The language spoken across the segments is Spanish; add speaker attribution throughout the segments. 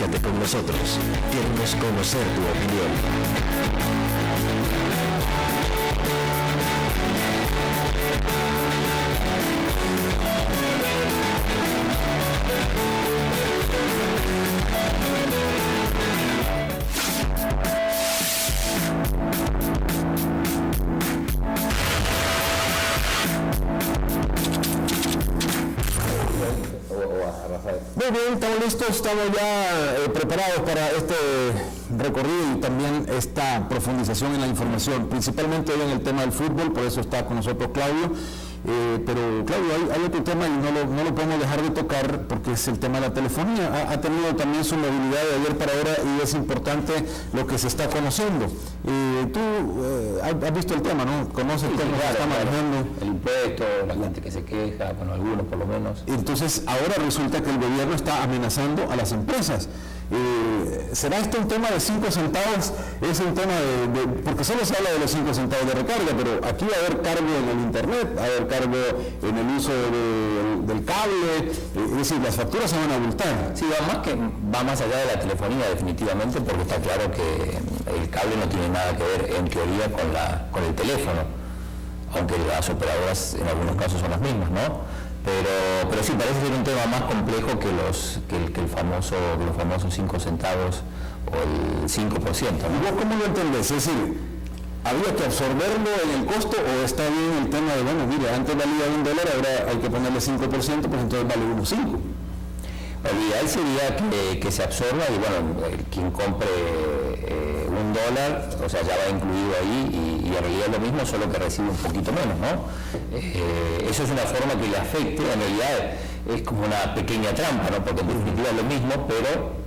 Speaker 1: Comunícate con nosotros. Queremos conocer tu opinión.
Speaker 2: Muy bien, estamos listos, estamos ya preparados para este recorrido y también esta profundización en la información, principalmente hoy en el tema del fútbol, por eso está con nosotros Claudio. Pero Claudio, hay otro tema y no lo podemos dejar de tocar porque es el tema de la telefonía. Ha tenido también su movilidad de ayer para ahora y es importante lo que se está conociendo. Tú has visto el tema, ¿no? Conoces cómo se está manejando.
Speaker 3: El impuesto, la gente que se queja, bueno, algunos por lo menos.
Speaker 2: Entonces, ahora resulta que el gobierno está amenazando a las empresas. ¿Será esto un tema de 5 centavos? Es un tema porque solo se habla de los 5 centavos de recarga, pero aquí va a haber cargo en el internet, va a haber cargo en el uso del cable, es decir, las facturas se van a abultar.
Speaker 3: Sí, va más allá de la telefonía definitivamente, porque está claro que el cable no tiene nada que ver en teoría con el teléfono, aunque las operadoras en algunos casos son las mismas, ¿no? Pero sí, parece ser un tema más complejo que los famosos 5 centavos o el 5%, ¿no?
Speaker 2: ¿Y vos cómo lo entendés? Es decir, ¿habría que absorberlo en el costo o está bien el tema de, bueno, mire, antes valía $1, ahora hay que ponerle 5%, pues entonces vale 1.5?
Speaker 3: Lo ideal sería que se absorba y bueno, quien compre $1, o sea, ya va incluido ahí y en realidad es lo mismo, solo que recibe un poquito menos, ¿no? Eso es una forma que le afecte, en realidad es como una pequeña trampa, ¿no? Porque en definitiva es lo mismo, pero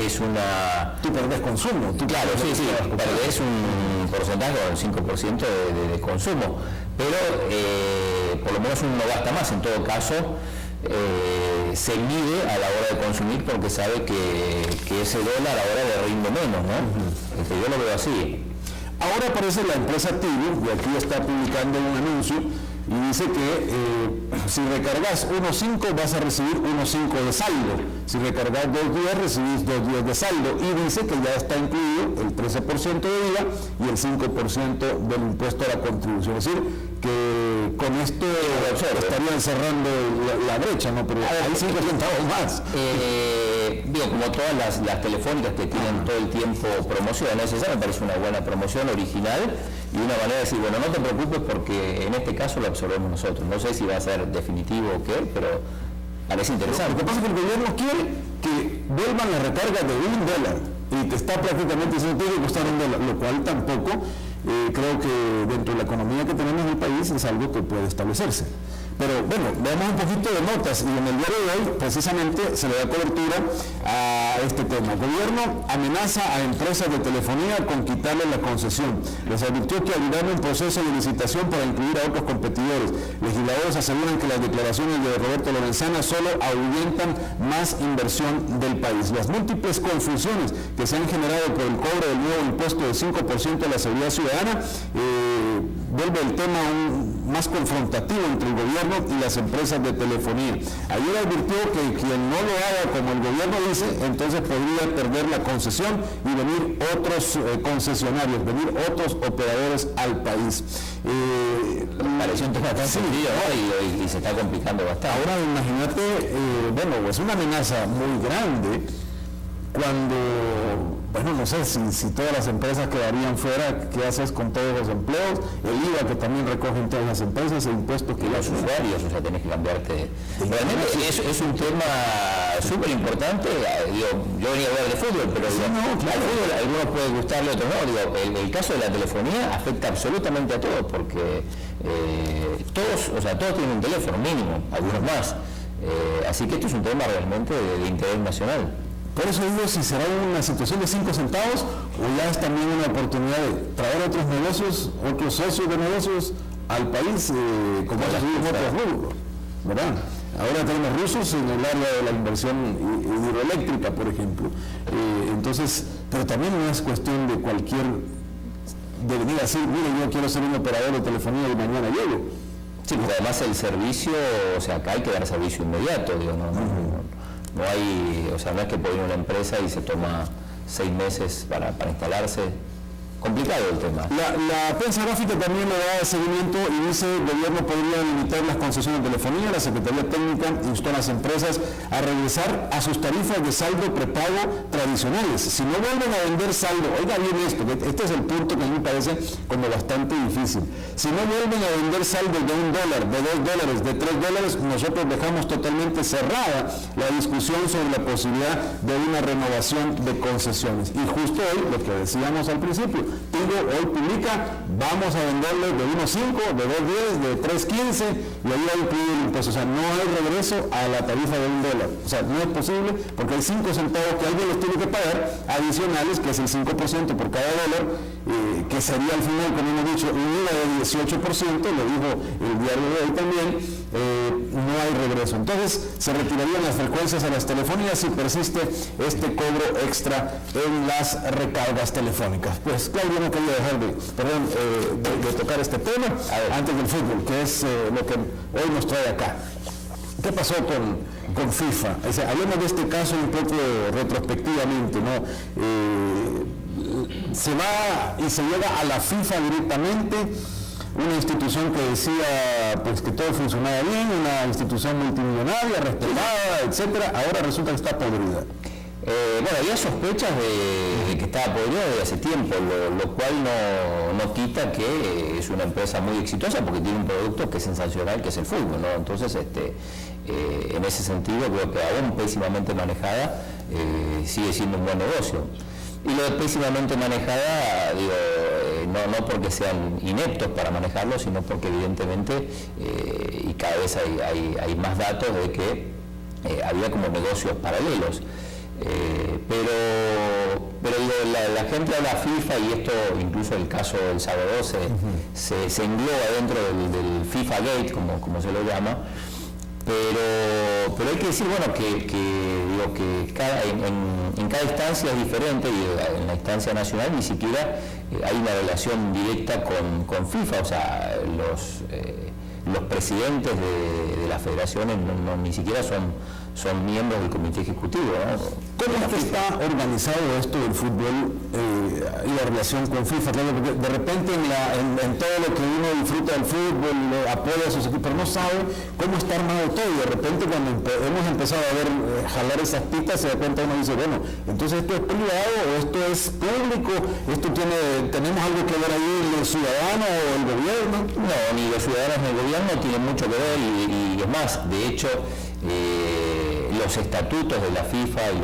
Speaker 3: es una...
Speaker 2: Tú perdés consumo.
Speaker 3: Claro, sí, perdés un porcentaje, un 5% de consumo, pero por lo menos uno no gasta más, en todo caso se mide a la hora de consumir porque sabe que ese dólar ahora le rinde menos, ¿no? Yo lo veo así.
Speaker 2: Ahora aparece la empresa Tigo, y aquí está publicando un anuncio, y dice que si recargas 1.5 vas a recibir 1.5 de saldo. Si recargas 2 días, recibís 2 días de saldo. Y dice que ya está incluido el 13% de IVA y el 5% del impuesto a la contribución. Es decir, que con esto estarían cerrando la brecha, ¿no? Pero hay 5 centavos más.
Speaker 3: Digo, como todas las telefónicas que tienen todo el tiempo promociones, esa me parece una buena promoción original y una manera de decir, bueno, no te preocupes porque en este caso lo absorbemos nosotros. No sé si va a ser definitivo o qué, pero parece interesante.
Speaker 2: Lo que pasa es que el gobierno quiere que vuelvan las recargas de $1 y te está prácticamente diciendo que tiene que costar $1, lo cual tampoco creo que dentro de la economía que tenemos en el país es algo que puede establecerse. Pero bueno, veamos un poquito de notas y en el día de hoy precisamente se le da cobertura a este tema. El gobierno amenaza a empresas de telefonía con quitarle la concesión. Les advirtió que abrirán un proceso de licitación para incluir a otros competidores. Legisladores aseguran que las declaraciones de Roberto Lorenzana solo ahuyentan más inversión del país. Las múltiples confusiones que se han generado por el cobro del nuevo impuesto del 5% a la seguridad ciudadana vuelve el tema más confrontativo entre el gobierno y las empresas de telefonía. Ayer advirtió que quien no lo haga como el gobierno dice, entonces podría perder la concesión y venir otros concesionarios, venir otros operadores al país.
Speaker 3: Pareció un tema tan sencillo, ¿no? Y se está complicando bastante.
Speaker 2: Ahora imagínate, bueno, es una amenaza muy grande cuando, bueno, no sé si todas las empresas quedarían fuera, ¿qué haces con todos los empleos? El IVA que también recogen todas las empresas, el impuesto que
Speaker 3: los usuarios, o sea, tenés que cambiarte. Realmente es un tema súper importante. Yo venía a hablar de fútbol, pero sí, no, claro, al fútbol a algunos puede gustarle, otros no. El caso de la telefonía afecta absolutamente a todos, porque todos tienen un teléfono mínimo, algunos más. Así que esto es un tema realmente de interés nacional.
Speaker 2: Por eso digo, si será una situación de 5 centavos o ya es también una oportunidad de traer otros negocios, otros socios de negocios al país, como ha sucedido en otros rubros, ¿verdad? Ahora tenemos rusos en el área de la inversión hidroeléctrica, por ejemplo. Entonces, pero también no es cuestión de de venir a decir, mire, yo quiero ser un operador de telefonía y mañana llego.
Speaker 3: Sí, porque además el servicio, o sea, acá hay que dar servicio inmediato, digo, no No hay, o sea, no es que puede ir a una empresa y se toma 6 meses para instalarse. Complicado el tema.
Speaker 2: La prensa gráfica también le da seguimiento y dice el gobierno podría limitar las concesiones de telefonía. La Secretaría Técnica instó a las empresas a regresar a sus tarifas de saldo prepago tradicionales. Si no vuelven a vender saldo, oiga bien esto, este es el punto que a mí me parece como bastante difícil. Si no vuelven a vender saldo de $1, de $2, de $3, nosotros dejamos totalmente cerrada la discusión sobre la posibilidad de una renovación de concesiones. Y justo hoy, lo que decíamos al principio, Tigo hoy publica, vamos a venderle de 1.5, de 2.10, de 3.15 y ahí va incluido el impuesto. O sea, no hay regreso a la tarifa de $1. O sea, no es posible porque hay 5 centavos que alguien les tiene que pagar adicionales, que es el 5% por cada dólar, que sería al final, como hemos dicho, un IVA de 18%, lo dijo el diario de hoy también, no hay regreso. Entonces, se retirarían las frecuencias a las telefonías si persiste este cobro extra en las recargas telefónicas. Pues Claudio no quería dejar de tocar este tema antes del fútbol, que es lo que hoy nos trae acá. ¿Qué pasó con FIFA? O sea, hablemos de este caso un poco retrospectivamente, ¿no? Se va y se llega a la FIFA directamente, una institución que decía pues que todo funcionaba bien, una institución multimillonaria, respetada, etcétera, ahora resulta que está podrida.
Speaker 3: Bueno, había sospechas de que estaba podrida desde hace tiempo, lo cual no quita que es una empresa muy exitosa porque tiene un producto que es sensacional, que es el fútbol, ¿no? Entonces, en ese sentido, creo que aún pésimamente manejada, sigue siendo un buen negocio. Y lo de pésimamente manejada, digo, no porque sean ineptos para manejarlo, sino porque evidentemente, y cada vez hay más datos de que había como negocios paralelos. Pero digo, la gente de la FIFA, y esto incluso el caso del Salvador se engloba dentro del FIFA Gate, como se lo llama, pero hay que decir, bueno, que en cada instancia es diferente, y en la instancia nacional ni siquiera hay una relación directa con FIFA, o sea, los presidentes de las federaciones ni siquiera son miembros del comité ejecutivo, ¿no?
Speaker 2: ¿Cómo es que está organizado esto del fútbol y la relación con FIFA? Porque de repente en todo lo que uno disfruta del fútbol, apoya a sus equipos, pero no sabe cómo está armado todo, y de repente cuando hemos empezado a ver jalar esas pistas, se da cuenta uno dice, bueno, entonces esto es privado o esto es público, tenemos algo que ver ahí el ciudadano o el gobierno.
Speaker 3: No, ni los ciudadanos ni el gobierno tienen mucho que ver, y es más, de hecho, los estatutos de la FIFA y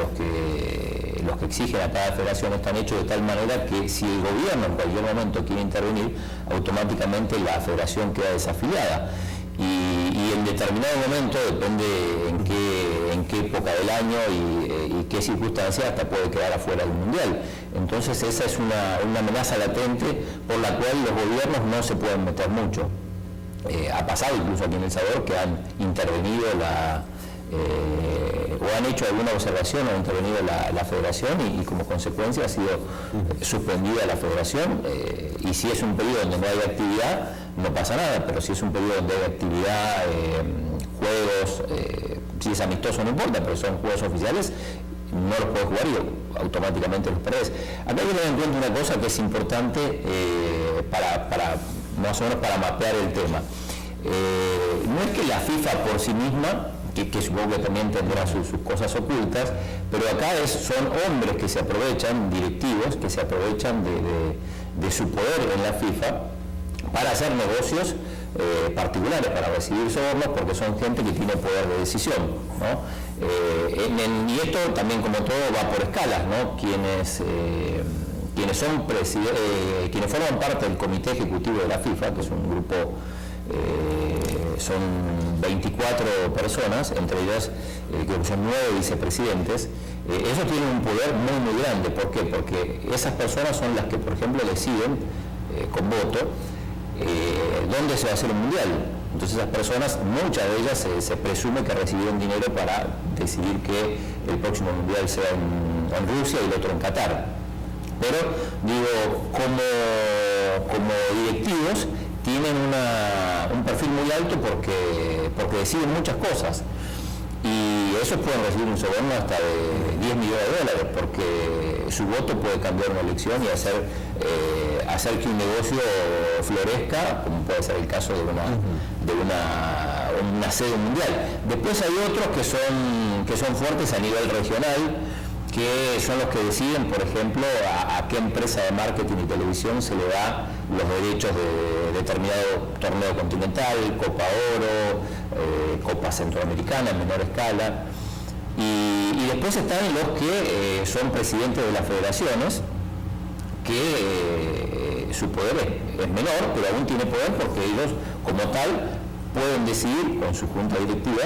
Speaker 3: los que exigen a cada federación están hechos de tal manera que si el gobierno en cualquier momento quiere intervenir, automáticamente la federación queda desafiliada. Y en determinado momento, depende en qué época del año y qué circunstancias, hasta puede quedar afuera del Mundial. Entonces esa es una amenaza latente por la cual los gobiernos no se pueden meter mucho. Ha pasado incluso aquí en El Salvador que han intervenido o han hecho alguna observación o ha intervenido la federación y como consecuencia ha sido suspendida la federación, y si es un periodo donde no hay actividad no pasa nada, pero si es un periodo donde hay actividad, juegos, si es amistoso no importa, pero son juegos oficiales, no los puedes jugar y automáticamente los perdés. Acá hay que tener en cuenta una cosa que es importante para más o menos para mapear el tema. No es que la FIFA por sí misma, que supongo que también tendrá sus cosas ocultas, pero acá son hombres que se aprovechan, directivos, que se aprovechan de su poder en la FIFA para hacer negocios particulares, para recibir sobornos, porque son gente que tiene poder de decisión, ¿no? Y esto también, como todo, va por escalas, ¿no? Quienes forman parte del comité ejecutivo de la FIFA, que es un grupo, son 24 personas, entre ellas creo que son 9 vicepresidentes. Ellos tienen un poder muy grande. ¿Por qué? Porque esas personas son las que, por ejemplo, deciden con voto dónde se va a hacer un mundial. Entonces esas personas, muchas de ellas se presume que recibieron dinero para decidir que el próximo mundial sea en Rusia y el otro en Qatar. Pero digo, como directivos tienen un perfil muy alto porque deciden muchas cosas. Y esos pueden recibir un soborno hasta de 10 millones de dólares, porque su voto puede cambiar una elección y hacer que un negocio florezca, como puede ser el caso de una sede mundial. Después hay otros que son fuertes a nivel regional, que son los que deciden, por ejemplo, a qué empresa de marketing y televisión se le da los derechos de determinado torneo continental, Copa Oro, Copa Centroamericana en menor escala. Y después están los que son presidentes de las federaciones, que su poder es menor, pero aún tiene poder porque ellos, como tal, pueden decidir con su junta directiva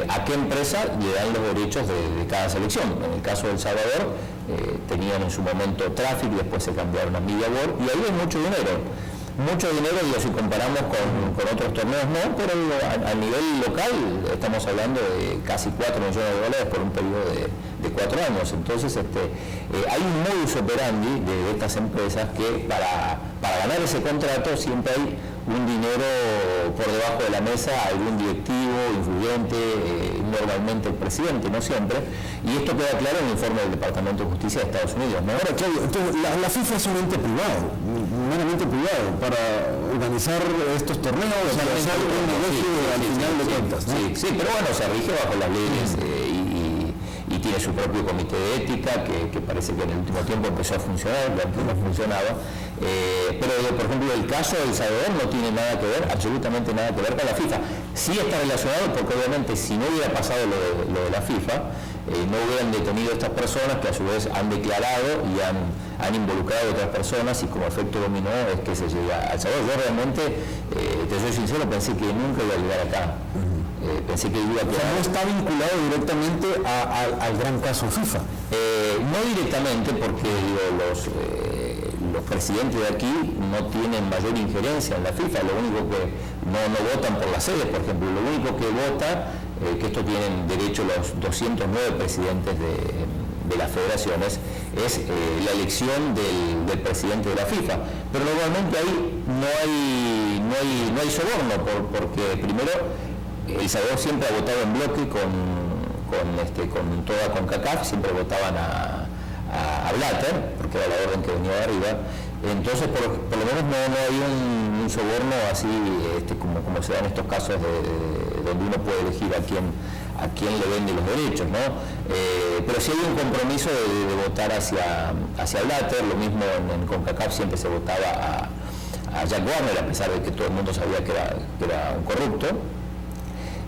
Speaker 3: a qué empresa le dan los derechos de cada selección. En el caso de El Salvador, tenían en su momento Traffic y después se cambiaron a Media World, y ahí hay mucho dinero, digo, si comparamos con otros torneos no, pero a nivel local estamos hablando de casi 4 millones de dólares por un periodo de 4 años. Entonces hay un modus operandi de estas empresas que para ganar ese contrato siempre hay un dinero por debajo de la mesa, algún directivo, influyente, normalmente el presidente, no siempre, y esto queda claro en el informe del Departamento de Justicia de Estados Unidos, ¿no?
Speaker 2: Ahora, Claudio, entonces la FIFA es un ente privado, meramente privado, para organizar estos torneos, para hacer un negocio al final de cuentas, ¿no?
Speaker 3: Sí, pero bueno, se rige bajo las leyes y tiene su propio comité de ética que parece que en el último tiempo empezó a funcionar, que antes no funcionaba. Pero por ejemplo el caso de El Salvador no tiene nada que ver, absolutamente nada que ver con la FIFA. Sí está relacionado porque obviamente si no hubiera pasado lo de la FIFA, no hubieran detenido a estas personas que a su vez han declarado y han involucrado a otras personas, y como efecto dominó es que se llega a El Salvador. Yo realmente, te soy sincero, pensé que nunca iba a llegar acá. Pensé que iba a quedar...
Speaker 2: O sea, no está vinculado directamente al gran caso FIFA.
Speaker 3: No directamente, porque digo, los presidentes de aquí no tienen mayor injerencia en la FIFA, lo único que no votan por las sedes, por ejemplo, lo único que vota, que esto tienen derecho los 209 presidentes de las federaciones, es la elección del presidente de la FIFA. Pero normalmente ahí no hay soborno, porque primero El Salvador siempre ha votado en bloque con toda CONCACAF, siempre votaban a Blatter, porque era la orden que venía de arriba. Entonces, por lo menos no hay un soborno así como se da en estos casos donde uno puede elegir a quién le vende los derechos, ¿no? Pero sí hay un compromiso de votar hacia Blatter. Lo mismo en CONCACAF siempre se votaba a Jack Warner, a pesar de que todo el mundo sabía que era un corrupto.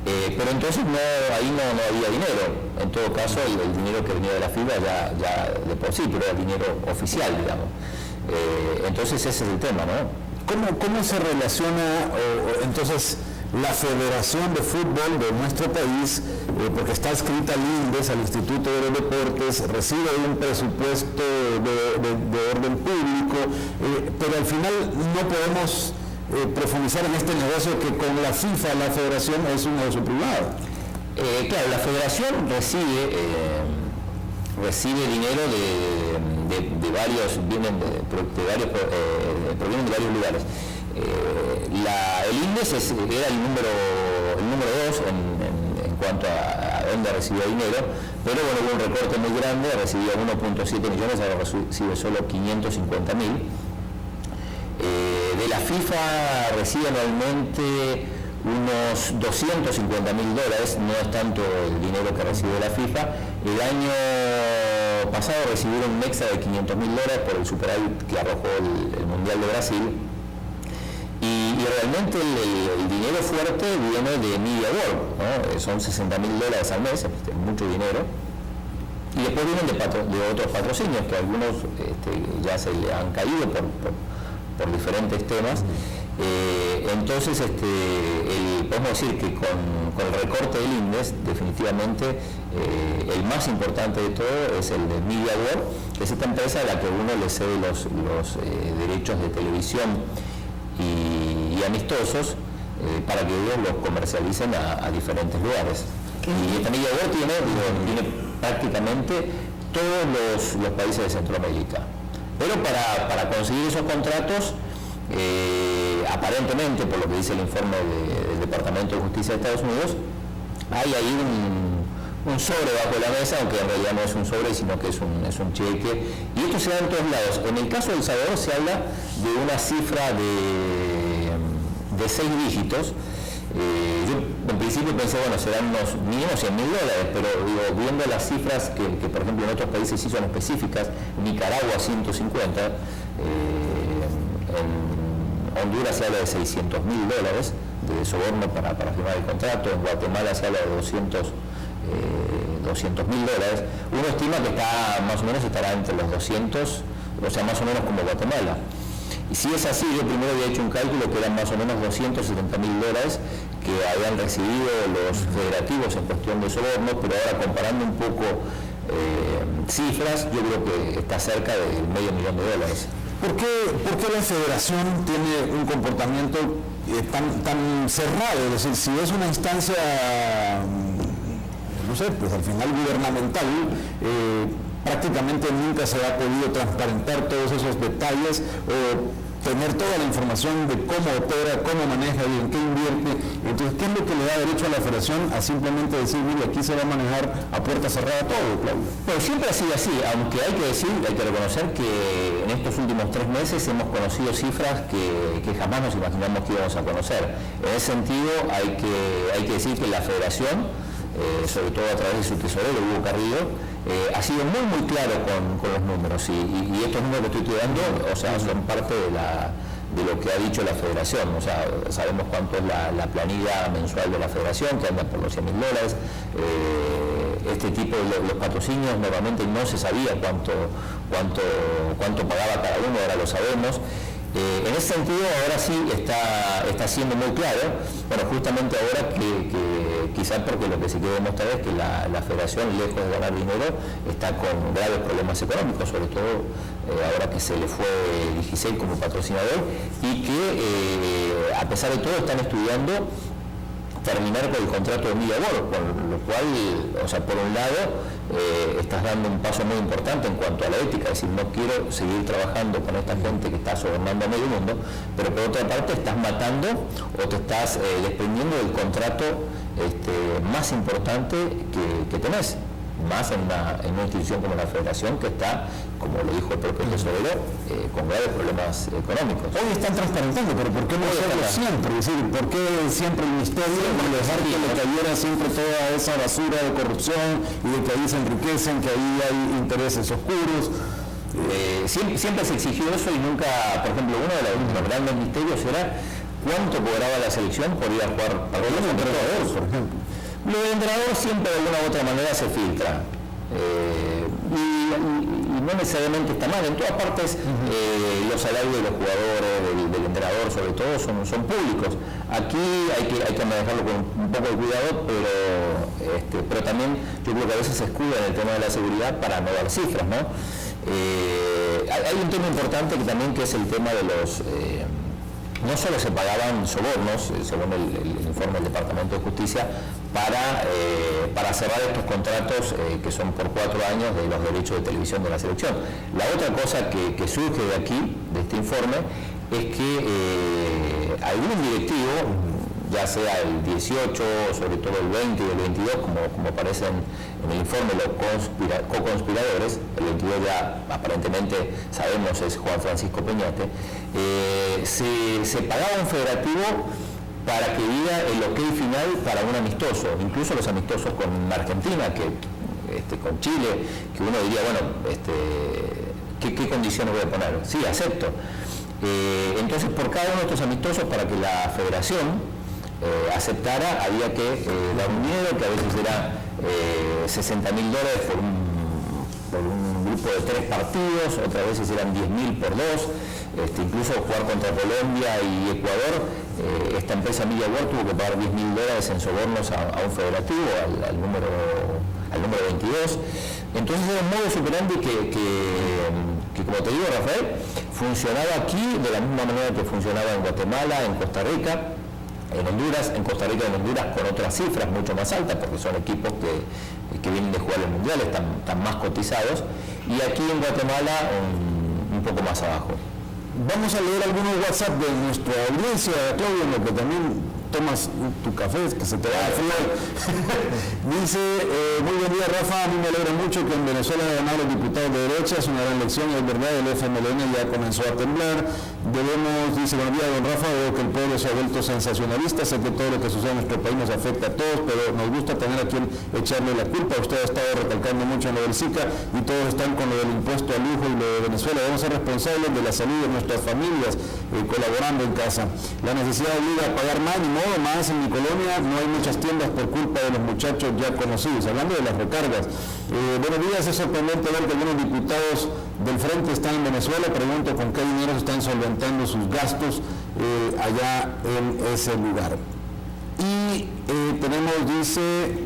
Speaker 3: Pero entonces ahí no había dinero. En todo caso, el dinero que venía de la FIFA ya de por sí, pero era dinero oficial, digamos. Entonces ese es el tema, ¿no?
Speaker 2: ¿Cómo se relaciona entonces la Federación de Fútbol de nuestro país, porque está adscrita al INDES, al Instituto de Deportes, recibe un presupuesto de orden público, pero al final no podemos profundizar en este negocio que con la FIFA, la Federación, es un negocio privado?
Speaker 3: Claro, la Federación recibe dinero de varios, provienen de varios lugares. El INDES era el número 2 en cuanto a dónde recibía dinero, pero bueno, hubo un recorte muy grande, recibía 1.7 millones, ahora recibe solo 550.000. De la FIFA recibe anualmente unos 250.000 dólares, no es tanto el dinero que recibe la FIFA. El año pasado recibieron un extra de 500.000 dólares por el superávit que arrojó el Mundial de Brasil. Y realmente el dinero fuerte viene de Media World, ¿no? Son 60.000 dólares al mes, mucho dinero. Y después vienen de otros patrocinios que algunos ya se le han caído por diferentes temas. Entonces podemos decir que con el recorte del INDES, definitivamente el más importante de todo es el de Media World, que es esta empresa a la que uno le cede los derechos de televisión y amistosos para que ellos los comercialicen a diferentes lugares. Y esta Media World tiene prácticamente todos los países de Centroamérica. Pero para conseguir esos contratos, aparentemente, por lo que dice el informe del Departamento de Justicia de Estados Unidos, hay ahí un sobre bajo la mesa, aunque en realidad no es un sobre, sino que es un cheque. Y esto se da en todos lados. En el caso de El Salvador se habla de una cifra de 6 dígitos. Yo en principio pensé, bueno, serán unos mínimo $100.000, pero digo, viendo las cifras que por ejemplo en otros países sí son específicas, Nicaragua 150, en Honduras se habla de $600.000 de soborno para firmar el contrato, en Guatemala se habla de $200.000, uno estima que está más o menos estará entre los 200, o sea, más o menos como Guatemala. Y si es así, yo primero había hecho un cálculo que eran más o menos $270.000 que habían recibido los federativos en cuestión de soborno, pero ahora comparando un poco cifras, yo creo que está cerca del $500.000.
Speaker 2: ¿Por qué la federación tiene un comportamiento tan cerrado? Es decir, si es una instancia, no sé, pues al final gubernamental, prácticamente nunca se ha podido transparentar todos esos detalles o tener toda la información de cómo opera, cómo maneja y en qué invierte. Entonces, ¿qué es lo que le da derecho a la federación a simplemente decir, mire, aquí se va a manejar a puerta cerrada todo, Claudio?
Speaker 3: Bueno, siempre ha sido así, aunque hay que reconocer que en estos últimos 3 meses hemos conocido cifras que jamás nos imaginamos que íbamos a conocer. En ese sentido, hay que decir que la federación, sobre todo a través de su tesorero, Hugo Carrillo, ha sido muy claro con los números y estos números que estoy dando, o sea, son parte de lo que ha dicho la federación. O sea, sabemos cuánto es la planilla mensual de la federación, que anda por los $100.000. Este tipo de los patrocinios normalmente no se sabía cuánto pagaba cada uno, ahora lo sabemos. En ese sentido, ahora sí está siendo muy claro, bueno, justamente ahora que quizás porque lo que se quiere demostrar es que la federación, lejos de ganar dinero, está con graves problemas económicos, sobre todo ahora que se le fue Digicel como patrocinador, y que a pesar de todo están estudiando terminar con el contrato de Media World, con lo cual, o sea, por un lado, estás dando un paso muy importante en cuanto a la ética, es decir, no quiero seguir trabajando con esta gente que está sobornando a medio mundo, pero por otra parte estás matando o te estás desprendiendo del contrato más importante que tenés, más en una institución como la Federación, que está, como lo dijo el propio tesorero, con graves problemas económicos.
Speaker 2: Hoy están transparentando, pero ¿por qué no hacerlo siempre? Es decir, ¿por qué siempre el ministerio dejar que le cayera siempre toda esa basura de corrupción y de que ahí se enriquecen, que ahí hay intereses oscuros?
Speaker 3: Siempre se exigió eso y nunca, por ejemplo, uno de los grandes misterios era cuánto cobraba la selección por ir a jugar partidos contra todos, por ejemplo. Lo del entrenador siempre de alguna u otra manera se filtra. Y no necesariamente está mal. En todas partes los salarios de los jugadores, del entrenador sobre todo, son públicos. Aquí hay que manejarlo con un poco de cuidado, pero también yo creo que a veces se escuda en el tema de la seguridad para no dar cifras, ¿no? Hay un tema importante que es el tema de los... no solo se pagaban sobornos, según el informe del Departamento de Justicia, para cerrar estos contratos que son por 4 años de los derechos de televisión de la selección. La otra cosa que surge de aquí, de este informe, es que algún directivo, ya sea el 18, sobre todo el 20 y el 22, como aparecen en el informe los co-conspiradores, el 22 ya aparentemente sabemos es Juan Francisco Peñate, se pagaba un federativo para que diga el ok final para un amistoso, incluso los amistosos con Argentina, con Chile, que uno diría, bueno, ¿qué condiciones voy a poner? Sí, acepto. Entonces, por cada uno de estos amistosos, para que la federación aceptara, había que dar un dinero que a veces era $60.000 por un grupo de 3 partidos, otras veces eran 10.000 por 2, incluso jugar contra Colombia y Ecuador, esta empresa Media World tuvo que pagar $10.000 en sobornos a un federativo, al número 22. Entonces era un modo superandi que, como te digo, Rafael, funcionaba aquí de la misma manera que funcionaba en Guatemala, en Costa Rica, en Honduras, con otras cifras mucho más altas, porque son equipos que vienen de jugar el mundial, están más cotizados, y aquí en Guatemala un poco más abajo.
Speaker 2: Vamos a leer algunos WhatsApp de nuestra audiencia, Claudio, en lo que también tomas tu café, que se te va a frío. Dice, muy buen día Rafa, a mí me alegra mucho que en Venezuela hayan ganado los diputados de derecha, es una gran lección, es verdad, el FMLN ya comenzó a temblar. Dice, buenos días don Rafa, veo que el pueblo se ha vuelto sensacionalista, sé que todo lo que sucede en nuestro país nos afecta a todos, pero nos gusta tener a quien echarle la culpa. Usted ha estado recalcando mucho en lo del SICA y todos están con lo del impuesto al lujo y lo de Venezuela. Debemos ser responsables de la salud de nuestras familias, colaborando en casa. La necesidad obliga a pagar más, ni modo, más en mi colonia no hay muchas tiendas por culpa de los muchachos ya conocidos. Hablando de las recargas, buenos días, es sorprendente ver que algunos diputados del Frente están en Venezuela. Pregunto con qué dinero se están solventando sus gastos allá en ese lugar. Y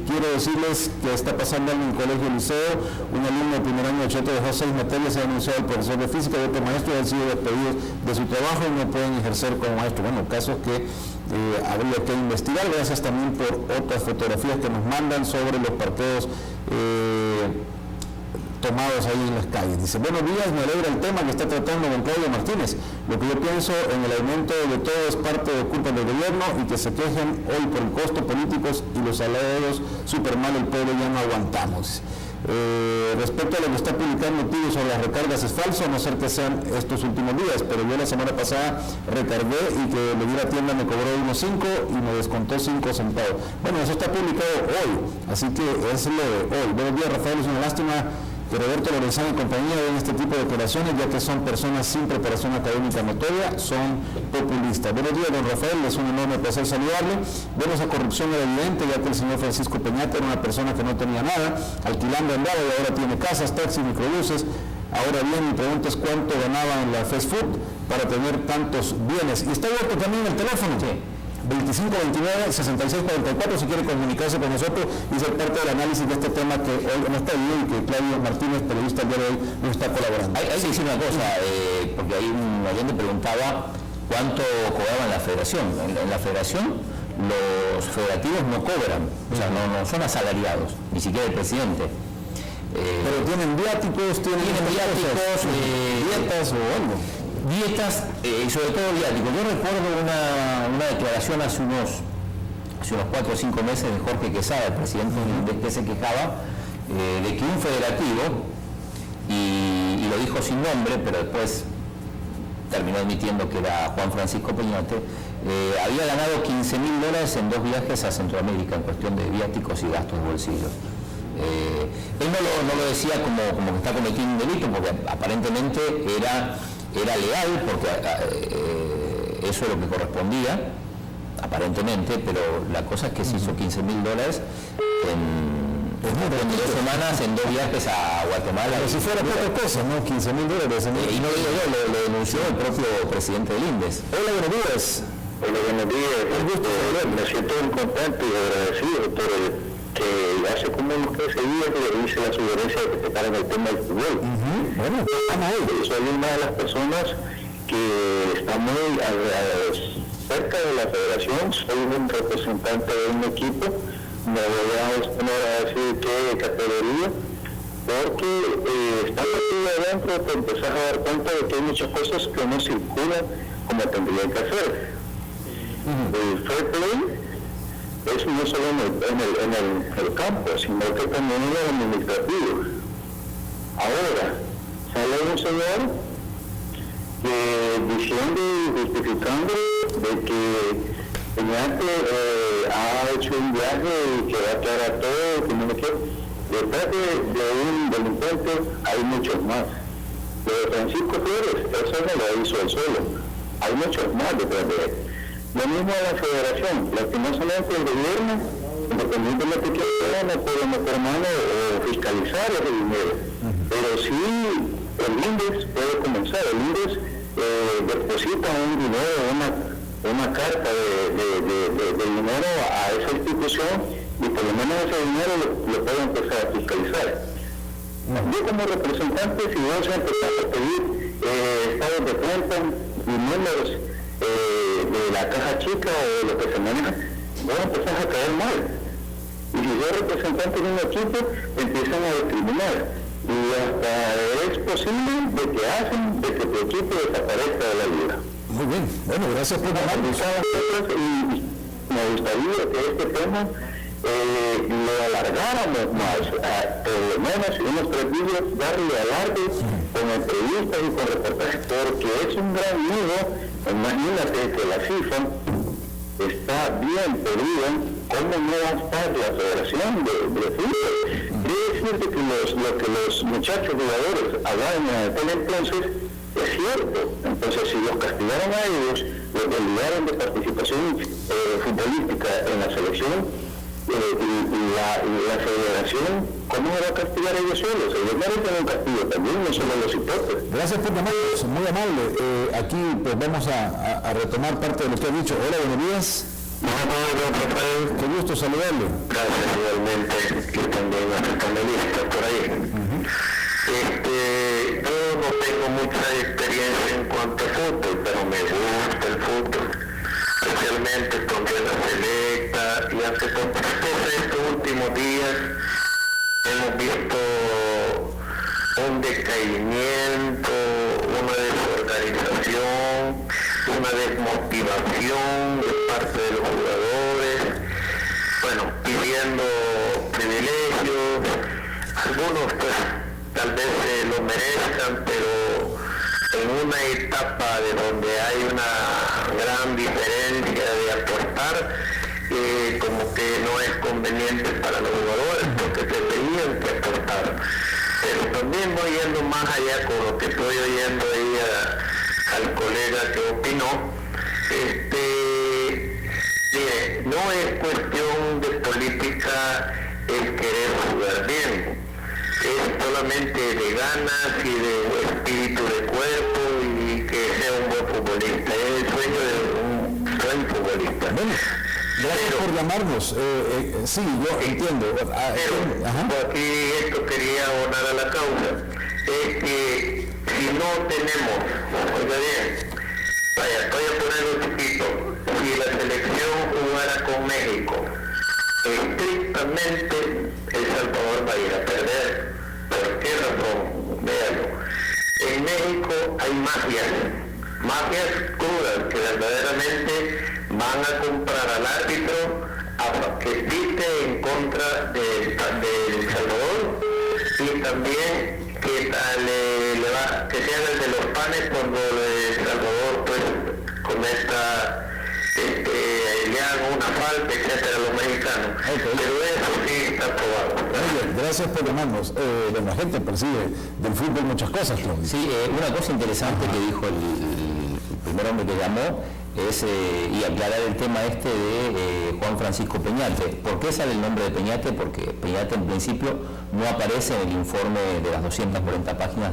Speaker 2: quiero decirles que está pasando en el colegio liceo, un alumno de primer año de Cheto dejó 6 materias, se ha denunciado al profesor de física y otros maestros han sido despedidos de su trabajo y no pueden ejercer como maestro. Bueno, casos que habría que investigar. Gracias también por otras fotografías que nos mandan sobre los parqueos tomados ahí en las calles. Dice, buenos días, me alegra el tema que está tratando don Claudio Martínez. Lo que yo pienso en el aumento de todo es parte de culpa del gobierno y que se quejen hoy por el costo políticos y los salarios súper mal, el pueblo ya no aguantamos. Respecto a lo que está publicando Tigo sobre las recargas, es falso, a no ser que sean estos últimos días, pero yo la semana pasada recargué y que le di la tienda me cobró unos 5 y me descontó 5 centavos. Bueno, eso está publicado hoy, así que es lo de hoy. Buenos días, Rafael, es una lástima que Roberto Lorenzana y compañía den este tipo de declaraciones, ya que son personas sin preparación académica notoria, son populistas. Buenos días, don Rafael, es un enorme placer saludarle. Vemos a corrupción evidente, ya que el señor Francisco Peñate era una persona que no tenía nada, alquilando andaba y ahora tiene casas, taxis, microbuses. Ahora bien, mi pregunta es cuánto ganaba en la fast food para tener tantos bienes. Y está abierto también el teléfono. Sí. 2529-6644, si quiere comunicarse con nosotros y ser parte del análisis de este tema que hoy no está bien y que Claudio Martínez, periodista del día de hoy, nos está colaborando.
Speaker 3: Hay que decir una cosa, porque ahí un oyente preguntaba cuánto cobraba en la federación. En la federación los federativos no cobran, o sea, no son asalariados, ni siquiera el presidente.
Speaker 2: Pero tienen viáticos, dietas o algo.
Speaker 3: Dietas, sobre todo viáticos. Yo recuerdo una declaración hace unos 4 o 5 meses de Jorge Quesada, el presidente que se quejaba de que un federativo, y lo dijo sin nombre, pero después terminó admitiendo que era Juan Francisco Peñate, había ganado $15.000 en 2 viajes a Centroamérica en cuestión de viáticos y gastos de bolsillo. Él no lo decía como que está cometiendo un delito, porque aparentemente era legal, porque eso es lo que correspondía, aparentemente, pero la cosa es que se hizo $15.000 en 2 semanas en 2 viajes a Guatemala.
Speaker 2: Pero si fuera poca cosa, ¿no? $15.000.
Speaker 3: Y no lo digo yo, lo denunció el propio presidente del INDES.
Speaker 2: Hola, buenos días.
Speaker 4: Hola, buenos días.
Speaker 2: Un gusto
Speaker 4: me siento muy contento y agradecido por que hace como unos 13 días que le hice la sugerencia de que tocaran el tema del fútbol.
Speaker 2: Bueno,
Speaker 4: soy una de las personas que está muy cerca de la federación, soy un representante de un equipo, me voy a exponer a decir qué categoría, porque estando aquí adentro te empezás a dar cuenta de que hay muchas cosas que no circulan como tendrían que hacer. El fair play es no solo en el campo, sino que también en el administrativo. Ahora, sale un señor diciendo y justificando de que Peñate ha hecho un viaje y que va a aclarar todo, que no me quiere. Detrás de un delincuente hay muchos más. Lo de Francisco Flores, eso no lo hizo él solo. Hay muchos más detrás de él. Lo mismo a la federación, lastimosamente el gobierno, independientemente de que no puede meter mano o fiscalizar ese dinero, pero sí el INDES puede comenzar. El INDES deposita un dinero, una carta de dinero a esa institución y por lo menos ese dinero lo puede empezar a fiscalizar. Yo como representante, si vamos a empezar a pedir estados de cuenta y números de la caja chica o de lo que se maneja, voy a empezar a caer mal. Y si soy representante de un equipo, empiezan a discriminar. Y hasta es posible de que hacen de que tu equipo desaparezca de la liga.
Speaker 2: Muy bien, bueno, gracias por llamarnos.
Speaker 4: Y me gustaría que este tema lo alargáramos más, por lo menos unos 3 días, darle alarde con entrevistas y con reportajes, porque es un gran lío. Imagínate que la FIFA está bien perdida. ¿Cómo no va a estar la Federación de Fútbol? Quiere decirte que lo que los muchachos jugadores hablaban en aquel entonces es cierto. Entonces, si los castigaron a ellos, los obligaron de participación futbolística en la selección, la Federación, ¿cómo se va a castigar a ellos solos? Ellos merecen un castigo también, no solo los hipótesis.
Speaker 2: Gracias por llamarnos, muy amable. Aquí pues vamos a retomar parte de lo que ha dicho. Hola, buenos días.
Speaker 4: Rafael.
Speaker 2: Qué gusto saludarle.
Speaker 4: Gracias, igualmente, que también a los panelistas por ahí. Yo no tengo mucha experiencia en cuanto a fútbol, pero me gusta el fútbol, especialmente con la selecta, y ante todo estos últimos días hemos visto un decaimiento, una desorganización, una desmotivación de parte de los jugadores, bueno, pidiendo privilegios, algunos pues tal vez lo merezcan, pero en una etapa de donde hay una gran diferencia de aportar, como que no es conveniente para los jugadores, porque se tenían que aportar. Pero también voy yendo más allá con lo que estoy oyendo ahí al colega que opinó. Mire, no es cuestión de política el querer jugar bien, es solamente de ganas y de espíritu de cuerpo y que sea un buen futbolista. Es el sueño de un buen futbolista.
Speaker 2: Bueno, gracias por llamarnos. Sí, yo entiendo.
Speaker 4: Pero aquí esto quería abonar a la causa. Es que si no tenemos, oiga bien, vaya, voy a ponerlo chiquito, si la selección jugara con México, estrictamente El Salvador va a ir a perder. ¿Por qué razón? Véanlo. En México hay mafias crudas que verdaderamente van a comprar al árbitro que pite en contra de El Salvador, y también que sean el de los panes cuando El Salvador pues cometa le hagan una falta, etcétera, a los mexicanos. Okay. Pero eso sí está probado.
Speaker 2: Gracias por llamarnos. La gente percibe del fútbol muchas cosas, Claudio.
Speaker 3: Sí, una cosa interesante que dijo el primer hombre que llamó es, y aclarar el tema de Juan Francisco Peñate. ¿Por qué sale el nombre de Peñate? Porque Peñate en principio no aparece en el informe de las 240 páginas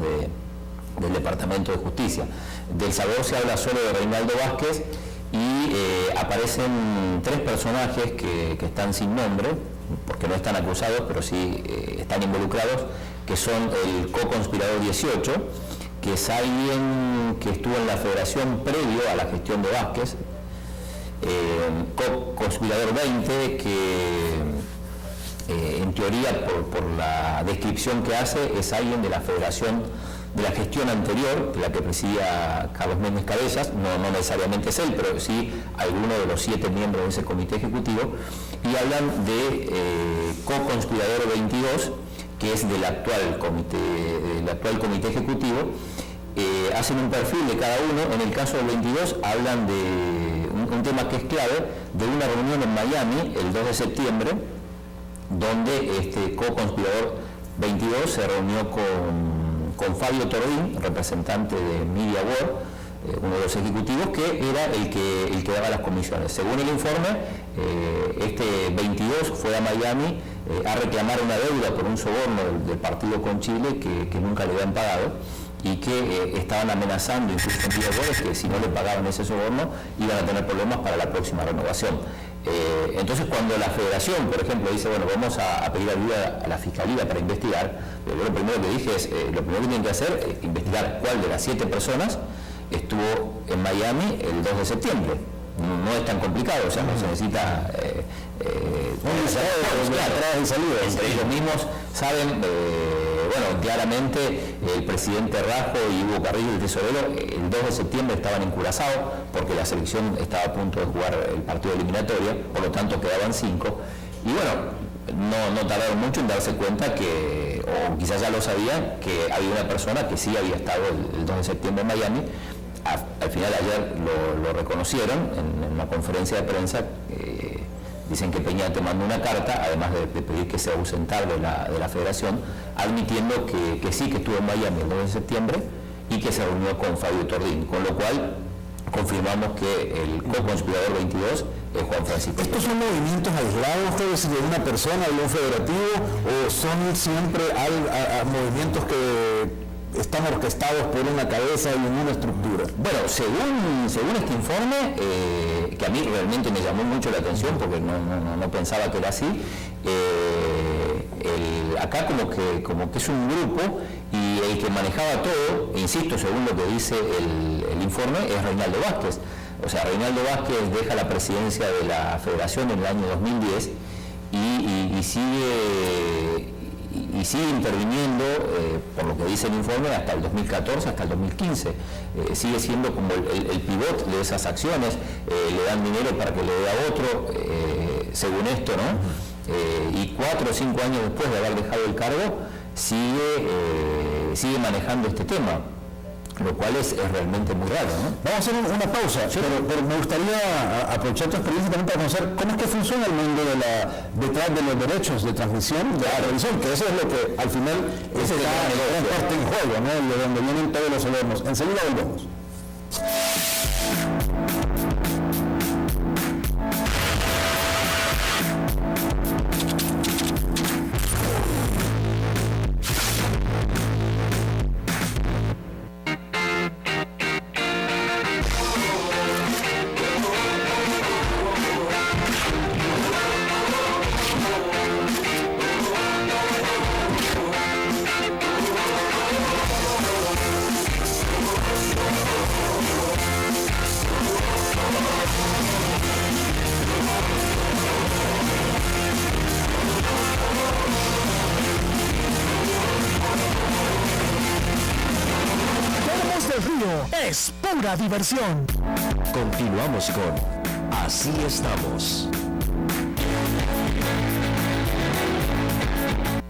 Speaker 3: del Departamento de Justicia. Del Salvador se habla solo de Reinaldo Vázquez y aparecen 3 personajes que están sin nombre, porque no están acusados, pero sí están involucrados, que son el co-conspirador 18, que es alguien que estuvo en la federación previo a la gestión de Vázquez, co-conspirador 20, que en teoría por la descripción que hace es alguien de la federación de la gestión anterior, la que presidía Carlos Méndez Cabezas, no necesariamente es él, pero sí alguno de los 7 miembros de ese comité ejecutivo, y hablan de co-conspirador 22, que es del actual comité ejecutivo. Hacen un perfil de cada uno. En el caso del 22 hablan de un tema que es clave, de una reunión en Miami el 2 de septiembre, donde este co-conspirador 22 se reunió con Fabio Tordín, representante de Media World, uno de los ejecutivos, que era el que daba las comisiones. Según el informe, este 22 fue a Miami a reclamar una deuda por un soborno del partido con Chile que nunca le habían pagado, y que estaban amenazando incluso con Media World que si no le pagaban ese soborno iban a tener problemas para la próxima renovación. Entonces, cuando la federación, por ejemplo, dice, bueno, vamos a pedir ayuda a la fiscalía para investigar, lo primero que dije es, lo primero que tienen que hacer es investigar cuál de las 7 personas estuvo en Miami el 2 de septiembre. No es tan complicado, o sea, no se necesita
Speaker 2: entradas y salidas.
Speaker 3: Entre ellos mismos saben, bueno, claramente el presidente Rajo y Hugo Carrillo, el tesorero, el 2 de septiembre estaban en Curazao porque la selección estaba a punto de jugar el partido eliminatorio, por lo tanto quedaban 5. Y bueno, no tardaron mucho en darse cuenta que, o quizás ya lo sabían, que había una persona que sí había estado el 2 de septiembre en Miami. Al final ayer lo reconocieron en una conferencia de prensa. Dicen que Peñate mandó una carta, además de pedir que se ausentara de la federación, admitiendo que sí, que estuvo en Miami el 2 de septiembre y que se reunió con Fabio Tordín, con lo cual confirmamos que el co-conspirador 22 es Juan Francisco.
Speaker 2: ¿Estos son movimientos aislados de una persona, de un federativo, o son siempre movimientos que están orquestados por una cabeza y en una estructura?
Speaker 3: Bueno, según este informe, que a mí realmente me llamó mucho la atención porque no pensaba que era así, acá como que es un grupo y el que manejaba todo, insisto, según lo que dice el informe, es Reinaldo Vázquez. O sea, Reinaldo Vázquez deja la presidencia de la federación en el año 2010 y sigue interviniendo, por lo que dice el informe, hasta el 2014, hasta el 2015. Sigue siendo como el pivot de esas acciones, le dan dinero para que le dé a otro, según esto, ¿no? Y 4 o 5 años después de haber dejado el cargo, sigue manejando este tema, lo cual es realmente muy raro, ¿no?
Speaker 2: Vamos a hacer una pausa, sí. pero me gustaría aprovechar tu experiencia también para conocer cómo es que funciona el mundo detrás de los derechos de transmisión, de la televisión, que eso es lo que al final está en parte en juego, ¿no? De donde vienen todos los sobornos. Enseguida volvemos.
Speaker 5: Es pura diversión.
Speaker 1: Continuamos con Así Estamos.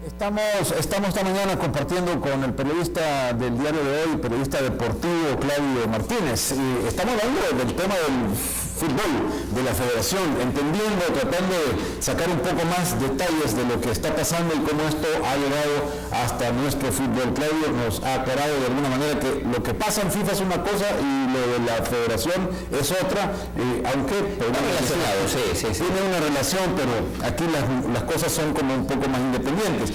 Speaker 2: Estamos esta mañana compartiendo con el periodista del diario de hoy, periodista deportivo Claudio Martínez. Y estamos hablando del tema del fútbol, de la federación, entendiendo, tratando de sacar un poco más detalles de lo que está pasando y cómo esto ha llegado hasta nuestro fútbol. Claudio nos ha aclarado de alguna manera que lo que pasa en FIFA es una cosa y lo de la federación es otra, aunque tiene una relación, pero aquí las cosas son como un poco más independientes.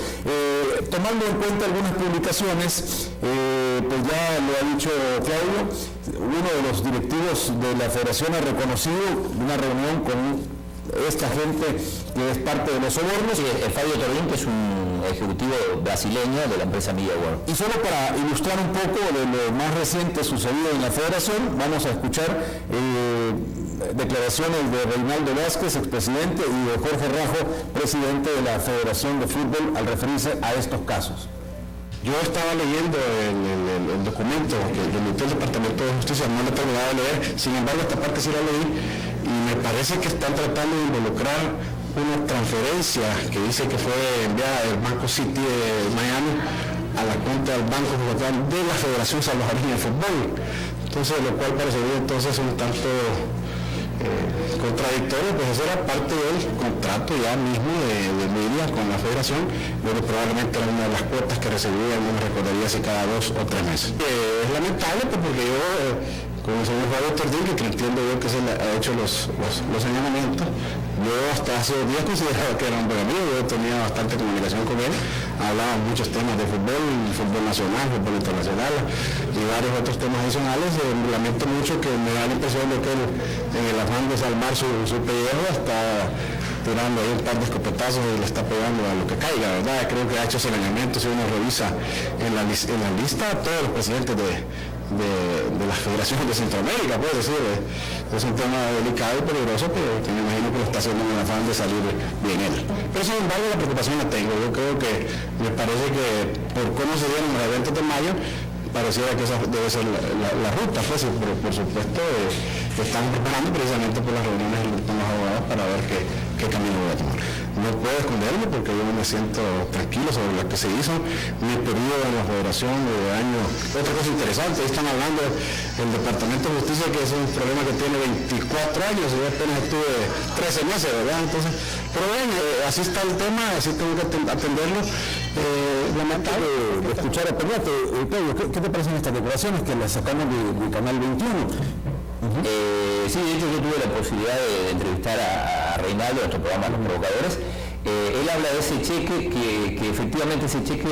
Speaker 2: Tomando en cuenta algunas publicaciones, pues ya lo ha dicho Claudio, uno de los directivos de la federación ha reconocido una reunión con esta gente que es parte de los sobornos.
Speaker 3: Sí, el Fabio Tordín, que es un ejecutivo brasileño de la empresa Media World.
Speaker 2: Y solo para ilustrar un poco de lo más reciente sucedido en la federación, vamos a escuchar declaraciones de Reinaldo Vázquez, expresidente, y de Jorge Rajo, presidente de la Federación de Fútbol, al referirse a estos casos.
Speaker 6: Yo estaba leyendo el documento que emitió el Departamento de Justicia, no lo he terminado de leer, sin embargo esta parte sí la leí y me parece que están tratando de involucrar una transferencia que dice que fue enviada del Banco City de Miami a la cuenta del Banco de la Federación Salvadoreña de Fútbol. Entonces, lo cual parecería entonces un tanto contradictorio, pues eso era parte del contrato ya mismo de Media con la federación, donde probablemente era una de las cuotas que recibía, no me recordaría si cada 2 o 3 meses. Es lamentable pues, porque yo, con el señor Fabio Tordín, que entiendo yo que se le ha hecho los señalamientos, yo hasta hace 2 días consideraba que era un buen amigo, yo tenía bastante comunicación con él, hablaba muchos temas de fútbol nacional, fútbol internacional y varios otros temas adicionales. Lamento mucho que me da la impresión de que él, en el afán de salvar su pellejo, está tirando ahí un par de escopetazos y le está pegando a lo que caiga, ¿verdad? Creo que ha hecho señalamientos, si uno revisa en la lista a todos los presidentes de las federaciones de Centroamérica, puedo decir, es un tema delicado y peligroso, pero me imagino que lo está haciendo en el afán de salir bien él. Pero sin embargo la preocupación la tengo, yo creo que me parece que por cómo se dieron los eventos de mayo, pareciera que esa debe ser la ruta, pues, pero por supuesto estamos preparando precisamente por las reuniones con los abogados para ver qué camino voy a tomar. No puedo esconderme porque yo me siento tranquilo sobre lo que se hizo, mi periodo en la federación de años. Otra cosa interesante, están hablando del Departamento de Justicia, que es un problema que tiene 24 años, y yo apenas estuve 13 meses, ¿verdad? Entonces, pero bueno, así está el tema, así tengo que atenderlo. Lamentable de escuchar a Peñate. Pedro, ¿qué te parecen estas declaraciones que las sacamos de Canal 21?
Speaker 3: Sí, de hecho yo tuve la posibilidad de entrevistar a Reinaldo, nuestro programa Los Provocadores. Él habla de ese cheque, que efectivamente ese cheque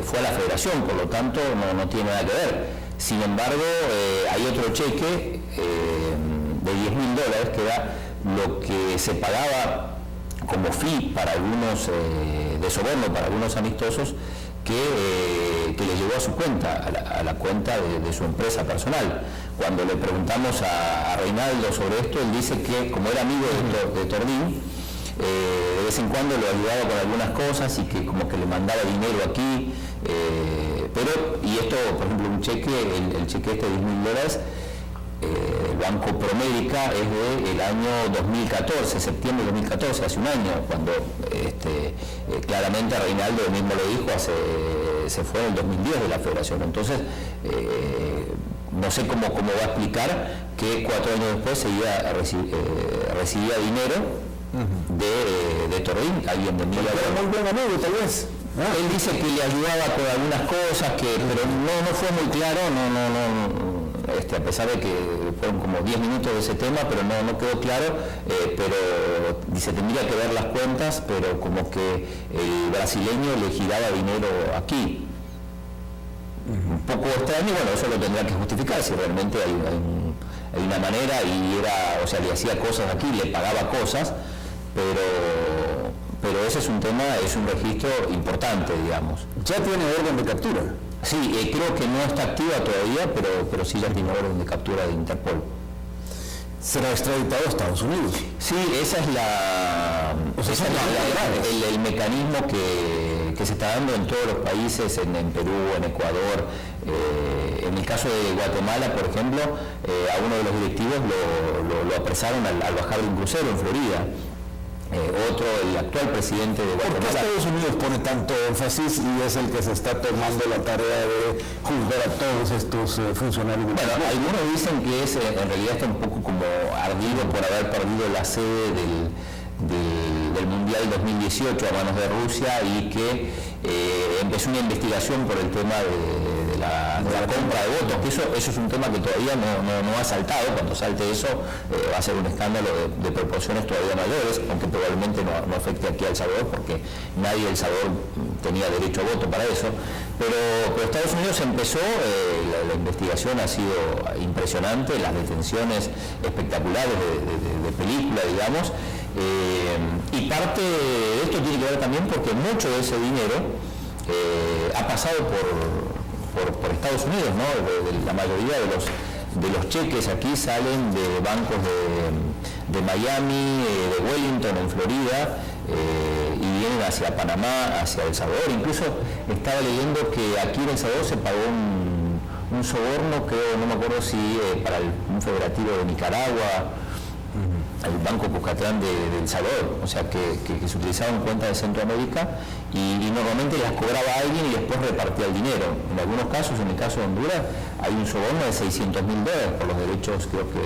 Speaker 3: fue a la federación, por lo tanto no tiene nada que ver. Sin embargo, hay otro cheque de $10.000, que era lo que se pagaba como fee para algunos, de soborno para algunos amistosos, que le llegó a su cuenta, a la cuenta de su empresa personal. Cuando le preguntamos a Reinaldo sobre esto, él dice que como era amigo de Tordín, de vez en cuando lo ayudaba con algunas cosas y que como que le mandaba dinero aquí, y esto, por ejemplo, un cheque, el cheque este de $10.000, el Banco Promérica es del año 2014, septiembre de 2014, hace un año, cuando claramente Reinaldo mismo lo dijo, se fue en el 2010 de la federación. Entonces, no sé cómo va a explicar que 4 años después recibía dinero de Tordín, alguien de Miguel.
Speaker 2: Muy buen amigo, tal vez.
Speaker 3: Él dice que le ayudaba con algunas cosas, pero no fue muy claro, a pesar de que fueron como 10 minutos de ese tema, pero no quedó claro, pero dice, tendría que ver las cuentas, pero como que el brasileño le giraba dinero aquí. Un poco extraño, bueno, eso lo tendrá que justificar, si realmente hay una manera, y le hacía cosas aquí, le pagaba cosas, pero ese es un tema, es un registro importante, digamos.
Speaker 2: ¿Ya tiene orden de captura?
Speaker 3: Sí, creo que no está activa todavía, pero sí ya tiene orden de captura de Interpol.
Speaker 2: ¿Será extraditado a Estados Unidos?
Speaker 3: Sí, esa es el mecanismo que se está dando en todos los países, en Perú, en Ecuador. En el caso de Guatemala, por ejemplo, a uno de los directivos lo apresaron al bajar de un crucero en Florida. El actual presidente de Guatemala.
Speaker 2: ¿Por qué Estados Unidos pone tanto énfasis y es el que se está tomando la tarea de juzgar a todos estos funcionarios?
Speaker 3: Bueno, algunos dicen que en realidad está un poco como ardido por haber perdido la sede del Mundial 2018 a manos de Rusia, y que empezó una investigación por el tema de la compra de votos, que eso es un tema que todavía no ha saltado. Cuando salte eso va a ser un escándalo de proporciones todavía mayores, aunque probablemente no afecte aquí a El Salvador, porque nadie de El Salvador tenía derecho a voto para eso, pero Estados Unidos empezó, la investigación ha sido impresionante, las detenciones espectaculares de película, digamos, y parte de esto tiene que ver también porque mucho de ese dinero ha pasado por Estados Unidos, ¿no? La mayoría de los cheques aquí salen de bancos de Miami, de Wellington, en Florida, y vienen hacia Panamá, hacia El Salvador. Incluso estaba leyendo que aquí en El Salvador se pagó un soborno, creo, no me acuerdo si para un federativo de Nicaragua, el Banco Cuscatlán de El Salvador, o sea que se utilizaban cuentas de Centroamérica y normalmente las cobraba alguien y después repartía el dinero. En algunos casos, en el caso de Honduras, hay un soborno de $600.000 por los derechos, creo que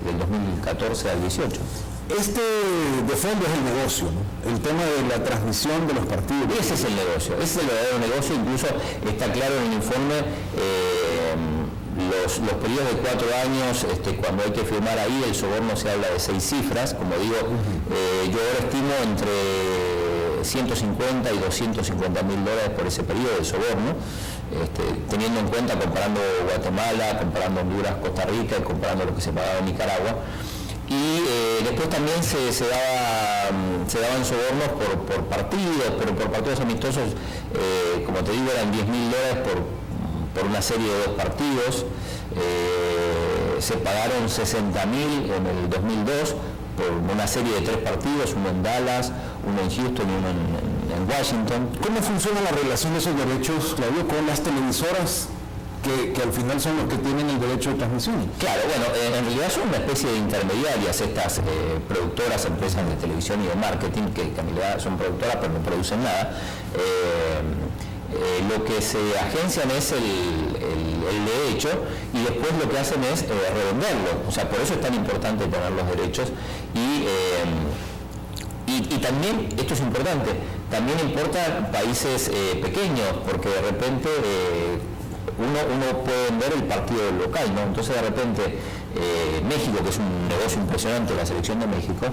Speaker 3: del 2014 al 18.
Speaker 2: De fondo es el negocio, ¿no? El tema de la transmisión de los partidos.
Speaker 3: Ese es el negocio, ese es el verdadero negocio. Incluso está claro en el informe los periodos de 4 años, cuando hay que firmar ahí, el soborno se habla de 6 cifras, como digo, yo ahora estimo entre 150 y $250.000 por ese periodo de soborno, teniendo en cuenta, comparando Guatemala, comparando Honduras, Costa Rica y comparando lo que se pagaba en Nicaragua. Y después también se daban sobornos por partidos, pero por partidos amistosos, como te digo, eran $10.000 por una serie de 2 partidos. Se pagaron $60.000 en el 2002 por una serie de 3 partidos, uno en Dallas, uno en Houston y uno en Washington.
Speaker 2: ¿Cómo funciona la relación de esos derechos, Claudio, con las televisoras que al final son los que tienen el derecho de transmisión?
Speaker 3: Claro, bueno, en realidad son una especie de intermediarias estas productoras, empresas de televisión y de marketing, que en realidad son productoras pero no producen nada. Lo que se agencian es el derecho y después lo que hacen es revenderlo. O sea, por eso es tan importante tener los derechos y también, esto es importante, también importa países pequeños, porque de repente uno puede ver el partido local, ¿no? Entonces de repente México, que es un negocio impresionante, la selección de México,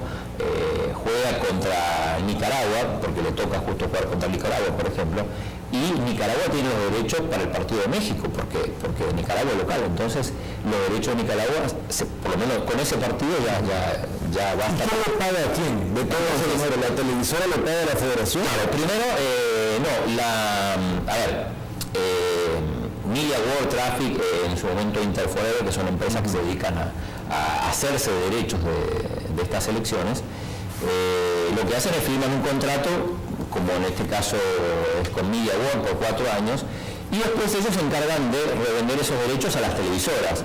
Speaker 3: juega contra Nicaragua, porque le toca justo jugar contra Nicaragua, por ejemplo, y Nicaragua tiene los derechos para el partido de México, porque Nicaragua es local, entonces los derechos de Nicaragua, por lo menos con ese partido ya basta.
Speaker 2: ¿Quién lo paga a quién? ¿De todo ese dinero? ¿La televisora lo paga la federación?
Speaker 3: Claro, primero, Media World Traffic, en su momento Interforever, que son empresas que se dedican a hacerse derechos de estas elecciones, lo que hacen es firmar un contrato, como en este caso es con Media World por 4 años, y después ellos se encargan de revender esos derechos a las televisoras.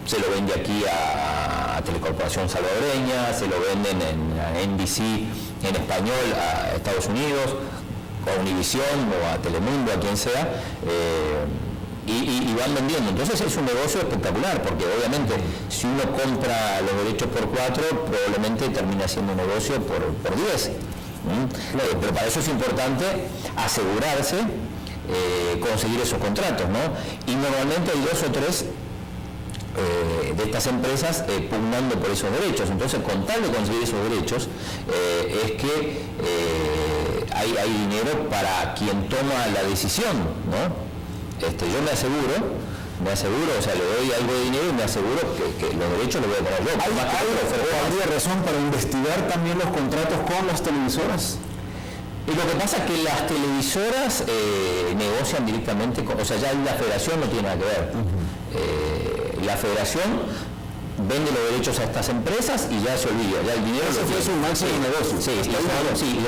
Speaker 3: Se lo vende aquí a Telecorporación Salvadoreña, se lo venden en NBC en español a Estados Unidos, a Univisión o a Telemundo, a quien sea, y van vendiendo. Entonces es un negocio espectacular, porque obviamente si uno compra los derechos por 4, probablemente termina siendo un negocio por 10. Pero para eso es importante asegurarse, conseguir esos contratos, ¿no? Y normalmente hay 2 o 3 de estas empresas pugnando por esos derechos. Entonces, con tal de conseguir esos derechos, es que hay dinero para quien toma la decisión, ¿no? Yo me aseguro, o sea, le doy algo de dinero y me aseguro que los derechos los voy a tener yo.
Speaker 2: ¿Habría razón para investigar también los contratos con las televisoras?
Speaker 3: Y lo que pasa es que las televisoras negocian directamente o sea, ya la federación no tiene nada que ver. La federación vende los derechos a estas empresas y ya se olvida, ya el dinero
Speaker 2: es un máximo negocio.
Speaker 3: Sí, y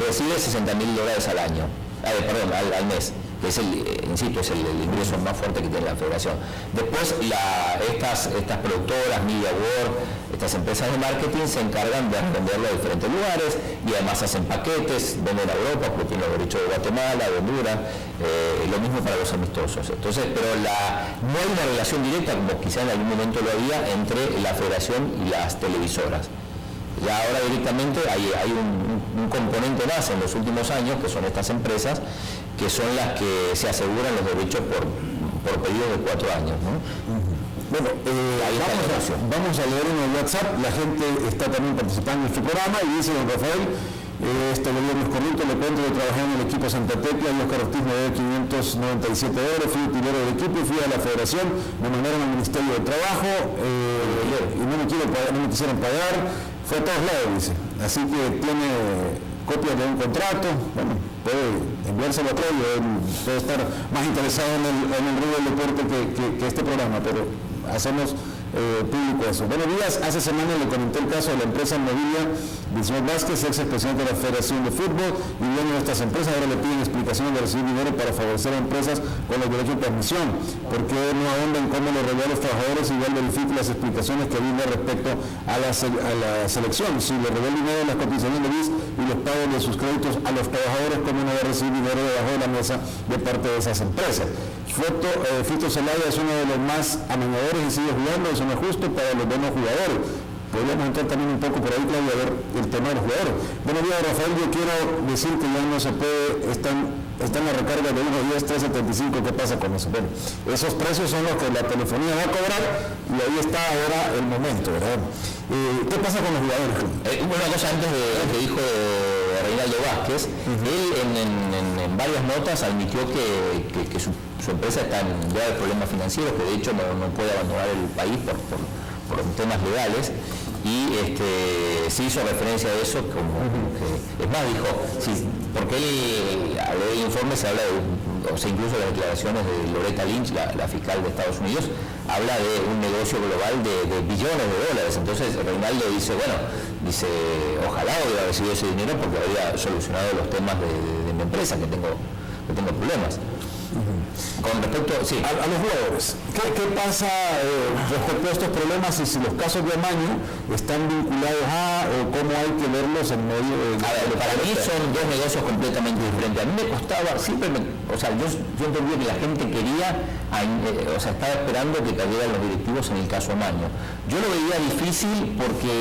Speaker 3: recibe $60.000 al año, al mes, que es insisto, es el ingreso más fuerte que tiene la federación. Después estas productoras, Media World, estas empresas de marketing se encargan de venderlo a diferentes lugares y además hacen paquetes, venden a Europa porque tienen los derechos de Guatemala, de Honduras, lo mismo para los amistosos. Entonces, pero no hay una relación directa, como quizá en algún momento lo había, entre la federación y las televisoras. Ya ahora directamente hay un componente más en los últimos años, que son estas empresas, que son las que se aseguran los derechos por periodos de 4 años, ¿no?
Speaker 2: Bueno, vamos a leer en el WhatsApp, la gente está también participando en este programa y dice: don Rafael, este gobierno es corrupto, le cuento, yo trabajé en el equipo Santa Tecla y Oscar Ortiz me dio 597 euros, fui utilero del equipo y fui a la federación, me mandaron al Ministerio de Trabajo y no me quisieron pagar, fue a todos lados, dice. Así que tiene copias de un contrato, bueno, puede enviárselo a Claudio, puede estar más interesado en el rubro del deporte que este programa, pero hacemos público eso. Buenos días, hace semanas le comenté el caso de la empresa Movilia del señor Vázquez, ex presidente de la Federación de Fútbol y dueño de estas empresas. Ahora le piden explicaciones de recibir dinero para favorecer a empresas con los derechos de transmisión. ¿Por qué no ahondan cómo le revela a los trabajadores y igual verifique las explicaciones que brinda respecto a la selección? Si le revela dinero en las cotizaciones de BIS y los pagos de sus créditos a los trabajadores, ¿cómo no va a recibir dinero debajo de la mesa de parte de esas empresas? Fito Zelaya es uno de los más amañadores y sigue jugando, eso no es justo para los demás jugadores. Podríamos entrar también un poco por ahí, Claudio, a ver el tema de los jugadores. Buenos días, Rafael, yo quiero decir que ya no se puede, están las recargas de 1 10, 3.75, ¿qué pasa con eso? Bueno, esos precios son los que la telefonía va a cobrar y ahí está ahora el momento, ¿verdad? ¿Qué pasa con los jugadores?
Speaker 3: Una cosa antes de lo que dijo Reinaldo Vázquez, él en varias notas admitió que su empresa está en graves problemas financieros, que de hecho no puede abandonar el país por temas legales, y se hizo referencia a eso como que, es más, dijo, sí, porque él, al leer el informe se habla de o sea, incluso las declaraciones de Loretta Lynch, la fiscal de Estados Unidos, habla de un negocio global de billones de dólares. Entonces Reinaldo dice, bueno, ojalá hubiera recibido ese dinero porque habría solucionado los temas de mi empresa, que tengo problemas. Con respecto
Speaker 2: a los jugadores, ¿qué pasa respecto a estos problemas y si los casos de amaño están vinculados o cómo hay que verlos en medio de...
Speaker 3: para mí son dos negocios completamente diferentes. A mí me costaba, yo entendía que la gente quería, estaba esperando que cayeran los directivos en el caso amaño. Yo lo veía difícil porque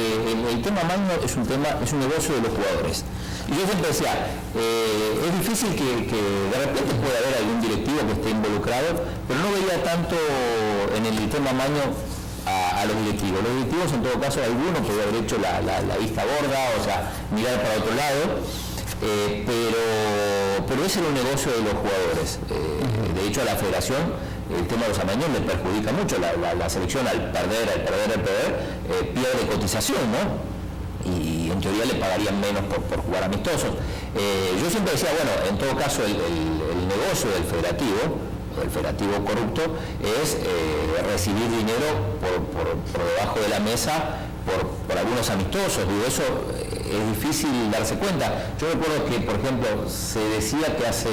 Speaker 3: el tema amaño es un negocio de los jugadores. Y yo siempre decía, es difícil que de repente pueda haber algún directivo que esté involucrado, pero no veía tanto en el tema amaño a los directivos. Los directivos, en todo caso, alguno podría haber hecho la vista gorda, mirar para otro lado, pero ese era un negocio de los jugadores. De hecho, a la federación el tema de los amaños le perjudica mucho. La selección al perder, pierde cotización, ¿no? Y en teoría le pagarían menos por jugar amistosos. Yo siempre decía, bueno, en todo caso el negocio del federativo corrupto es recibir dinero por debajo de la mesa por algunos amistosos. Digo, eso es difícil darse cuenta. Yo recuerdo que, por ejemplo, se decía que hace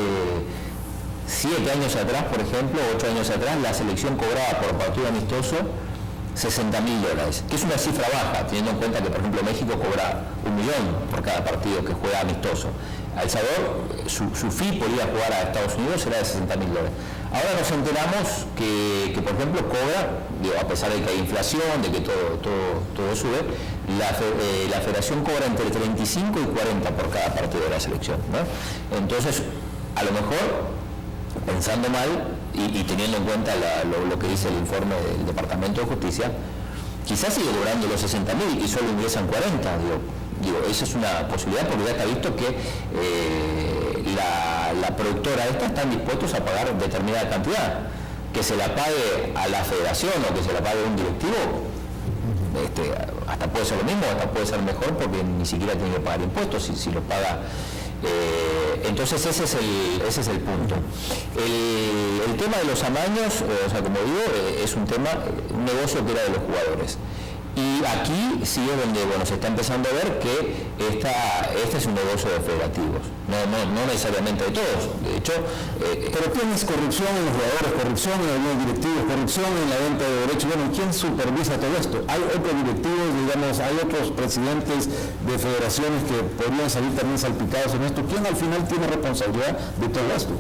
Speaker 3: 7 años atrás, por ejemplo, 8 años atrás, la selección cobraba por partido amistoso $60.000, que es una cifra baja, teniendo en cuenta que, por ejemplo, México cobra $1 millón por cada partido que juega amistoso. El Salvador, su fee por ir a jugar a Estados Unidos era de $60.000. Ahora nos enteramos que por ejemplo, cobra, a pesar de que hay inflación, de que todo sube, la federación cobra entre 35 y 40 por cada partido de la selección, ¿no? Entonces, a lo mejor, pensando mal y teniendo en cuenta lo que dice el informe del Departamento de Justicia, quizás sigue cobrando los 60.000 y solo ingresan 40. Digo, esa es una posibilidad porque ya está visto que la productora están dispuestos a pagar determinada cantidad. Que se la pague a la federación o que se la pague a un directivo, hasta puede ser lo mismo, hasta puede ser mejor porque ni siquiera tiene que pagar impuestos si lo paga. Entonces ese es el punto. El tema de los amaños, como digo, es un negocio que era de los jugadores. Y aquí sigue donde se está empezando a ver que este es un negocio de federativos, no necesariamente de todos. De hecho,
Speaker 2: pero tienes corrupción en los jugadores, corrupción en algunos directivos, corrupción en la venta de derechos. Bueno, ¿quién supervisa todo esto? Hay otros directivos, hay otros presidentes de federaciones que podrían salir también salpicados en esto. ¿Quién al final tiene responsabilidad de todo esto?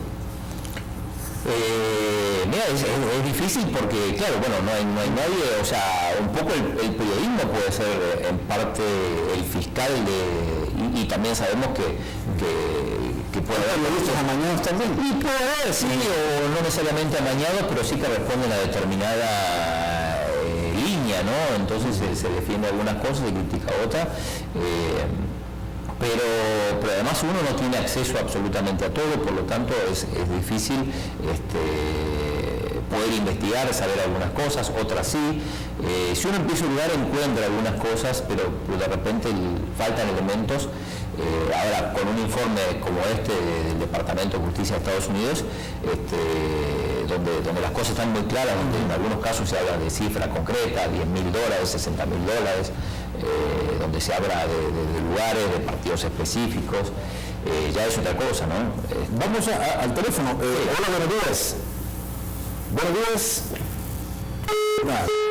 Speaker 3: Mira, es difícil porque, claro, no hay nadie, un poco el periodismo puede ser en parte el fiscal y también sabemos que puede haber periodistas amañados también. Y puede haber, sí, o no necesariamente amañados, pero sí que responden a determinada línea, ¿no? Entonces se defiende algunas cosas, se critica otras. Pero además uno no tiene acceso absolutamente a todo, por lo tanto es difícil poder investigar, saber algunas cosas, otras sí. Si uno empieza a dudar encuentra algunas cosas, pero de repente faltan elementos. Ahora, con un informe como este del Departamento de Justicia de Estados Unidos, donde las cosas están muy claras, donde en algunos casos se habla de cifra concreta, $10.000, $60.000, donde se habla de lugares, de partidos específicos, ya es otra cosa, ¿no?
Speaker 2: Vamos al teléfono. Hola, buenos días. Buenos días.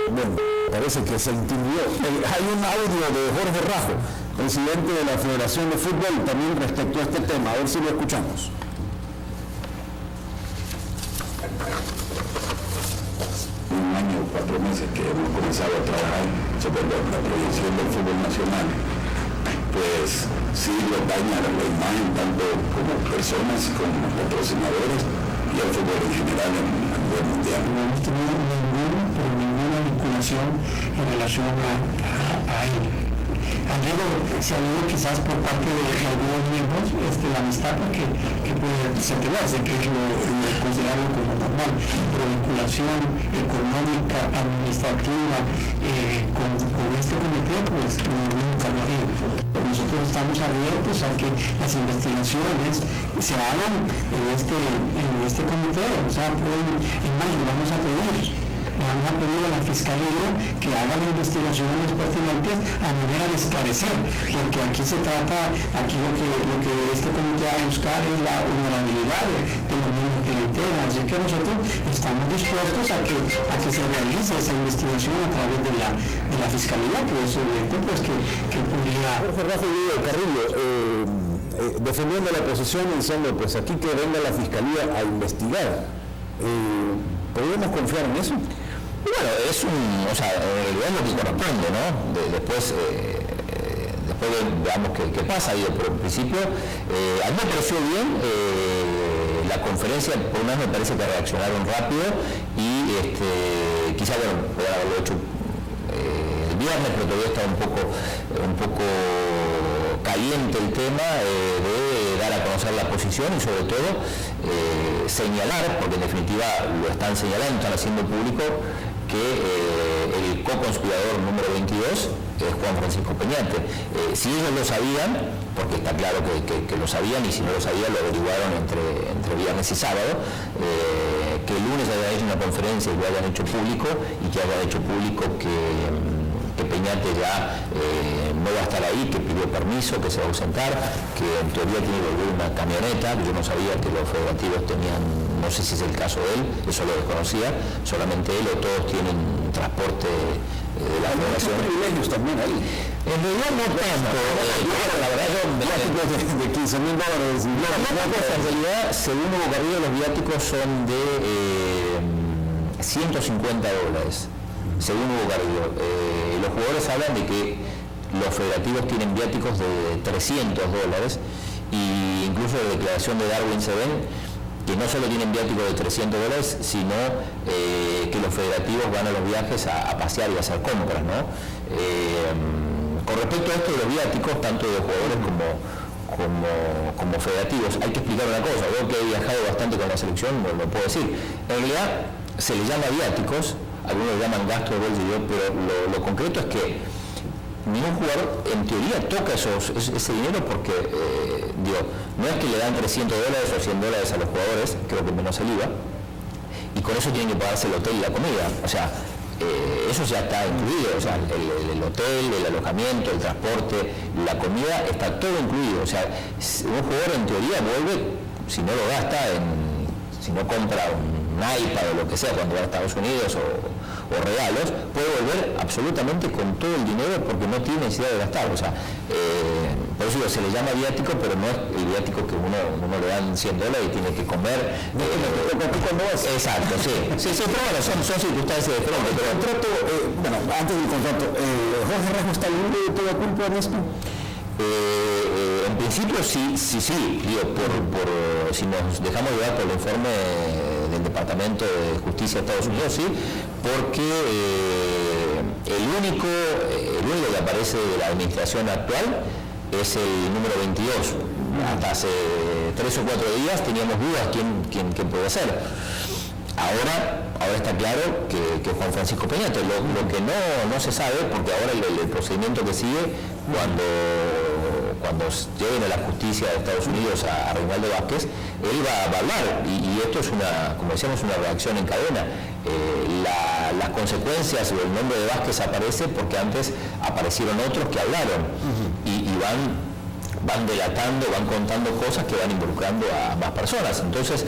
Speaker 2: Bueno, parece que se intimidó. Hay un audio de Jorge Rajo, presidente de la Federación de Fútbol, también respecto a este tema. A ver si lo escuchamos.
Speaker 7: Un año o 4 meses que hemos comenzado a trabajar sobre la proyección del fútbol nacional, pues sí lo daña la imagen tanto como personas como patrocinadores y el fútbol en general a nivel mundial.
Speaker 8: No hemos tenido ninguna vinculación en relación a él. Algo se ha habido quizás por parte de algunos miembros la amistad que puede ser tenerse, que es lo considerado como normal, pero vinculación económica, administrativa, con este comité, pues nunca lo ha habido. Nosotros estamos abiertos a que las investigaciones se hagan en este comité, o sea, en mayo vamos a pedir a la Fiscalía que haga las investigaciones pertinentes a manera de esclarecer, porque aquí se trata, lo que este comité va a buscar es la honorabilidad de los miembros que le integran, así que nosotros estamos dispuestos a que se realice esa investigación a través de la Fiscalía, que es evidente pues que pudiera...
Speaker 2: Carrillo, defendiendo la posición diciendo, pues aquí que venga la Fiscalía a investigar, ¿podemos confiar en eso?
Speaker 3: Bueno, en realidad es lo que corresponde, ¿no? Después veamos qué pasa, pero en principio a mí me pareció bien la conferencia, por una vez me parece que reaccionaron rápido y quizá, podrían haberlo hecho el viernes, pero todavía está un poco caliente el tema de dar a conocer la posición y sobre todo señalar, porque en definitiva lo están señalando, están haciendo público que el co-conspirador número 22 es Juan Francisco Peñate. Si ellos lo sabían, porque está claro que lo sabían, y si no lo sabían lo averiguaron entre viernes y sábado, que el lunes hayan hecho una conferencia y lo hayan hecho público, y que hayan hecho público que Peñate ya no va a estar ahí, que pidió permiso, que se va a ausentar, que en teoría tiene que volver una camioneta. Yo no sabía que los federativos tenían, no sé si es el caso de él, eso lo desconocía, solamente él o todos tienen transporte de la federación.
Speaker 2: Hay privilegios también ahí.
Speaker 3: En realidad no tanto, la verdad
Speaker 2: de $15,000.
Speaker 3: En realidad, según Hugo Carrillo, los viáticos son de $150. Según Hugo Carrillo, los jugadores hablan de que los federativos tienen viáticos de $300, y incluso la declaración de Darwin se ven que no solo tienen viáticos de $300, sino que los federativos van a los viajes a pasear y a hacer compras, ¿no? Con respecto a esto de los viáticos, tanto de jugadores como federativos, hay que explicar una cosa. Yo que he viajado bastante con la selección, lo puedo decir. En realidad se les llama viáticos, algunos lo llaman gasto de bolsillo, pero lo concreto es que ningún jugador en teoría toca ese dinero, porque no es que le dan $300 o $100 a los jugadores, creo que menos el IVA, y con eso tienen que pagarse el hotel y la comida. O sea, eso ya está incluido, o sea, el hotel, el alojamiento, el transporte, la comida, está todo incluido. O sea, un jugador en teoría vuelve, si no lo gasta, si no compra un iPad o lo que sea cuando va a Estados Unidos o regalos, puede volver absolutamente con todo el dinero, porque no tiene necesidad de gastar. O sea, por eso se le llama viático, pero no es el viático que uno le dan $100 y tiene que comer. Exacto, sí, pero bueno, son circunstancias diferentes. Pero
Speaker 2: el contrato, antes del contrato, ¿Jorge Rasmo está libre de toda culpa en esto?
Speaker 3: En principio sí, digo, si nos dejamos llevar por el informe del Departamento de Justicia de Estados Unidos, sí, porque el único que aparece de la administración actual es el número 22. Hasta hace 3 o 4 días teníamos dudas quién puede ser. Ahora está claro que Juan Francisco Peñate. Lo que no se sabe, porque ahora el procedimiento que sigue, cuando lleguen a la justicia de Estados Unidos a Reinaldo Vázquez, él va a hablar, y esto es como decíamos, una reacción en cadena. Las consecuencias o el nombre de Vázquez aparece porque antes aparecieron otros que hablaron, y van delatando, van contando cosas que van involucrando a más personas. Entonces,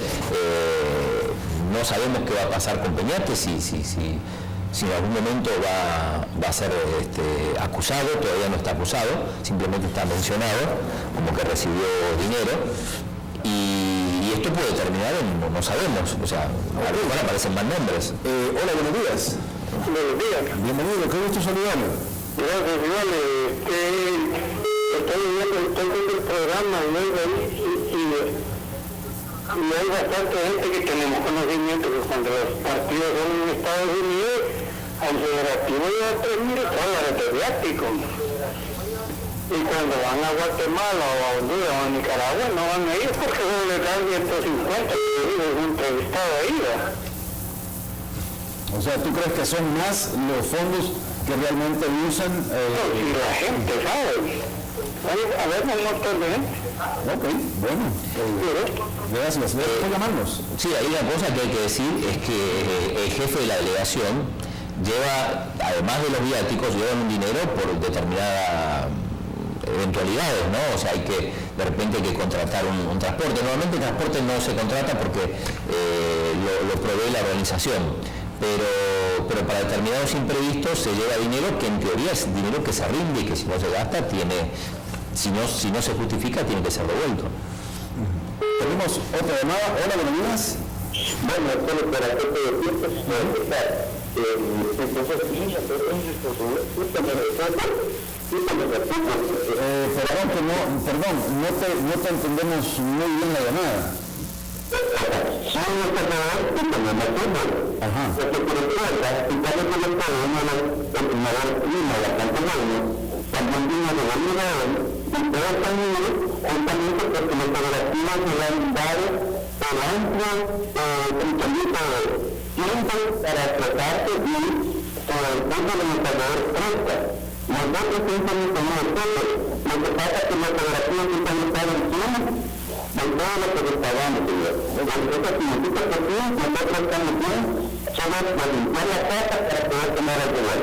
Speaker 3: no sabemos qué va a pasar con Peñate, si en algún momento va a ser acusado. Todavía no está acusado, simplemente está mencionado como que recibió dinero, y esto puede terminar no sabemos, o sea, a lo mejor aparecen más nombres.
Speaker 2: Hola, buenos días.
Speaker 4: Buenos días.
Speaker 2: Bienvenido, qué gusto saludarlo.
Speaker 4: Gracias, igual. Estoy viendo el programa y hay bastante gente que tenemos conocimiento que cuando los partidos son en Estados Unidos, al federativo ya $3,000 de viático. Y cuando van a Guatemala o a Honduras o a Nicaragua no van a ir porque no les dan 150 un entrevistado ahí, ¿verdad?
Speaker 2: O sea, ¿tú crees que son más los fondos que realmente usan?
Speaker 4: No, si la gente sabe. A ver, un montón de gente.
Speaker 2: Ok, bueno. Gracias. Gracias por llamarnos.
Speaker 3: Sí, hay una cosa que hay que decir, es que el jefe de la delegación lleva, además de los viáticos, llevan un dinero por determinadas eventualidades, ¿no? O sea, hay que, de repente hay que contratar un transporte. Normalmente el transporte no se contrata porque lo provee la organización, pero para determinados imprevistos se lleva dinero que en teoría es dinero que se rinde y que si no se gasta si no se justifica tiene que ser devuelto.
Speaker 2: Tenemos otra llamada. Hola, buenos días.
Speaker 4: Bueno, solo para que te decir,
Speaker 2: Perdón, no te entendemos muy bien la llamada.
Speaker 4: para tratarse bien con el punto de motivador presta. Nosotros siempre tomamos todo. Lo que pasa es que la fotografía siempre no está encima de todo lo que está dando, señor. Eso significa que sí, nosotros estamos bien, solo para limpiar la casa para poder tomar el lugar.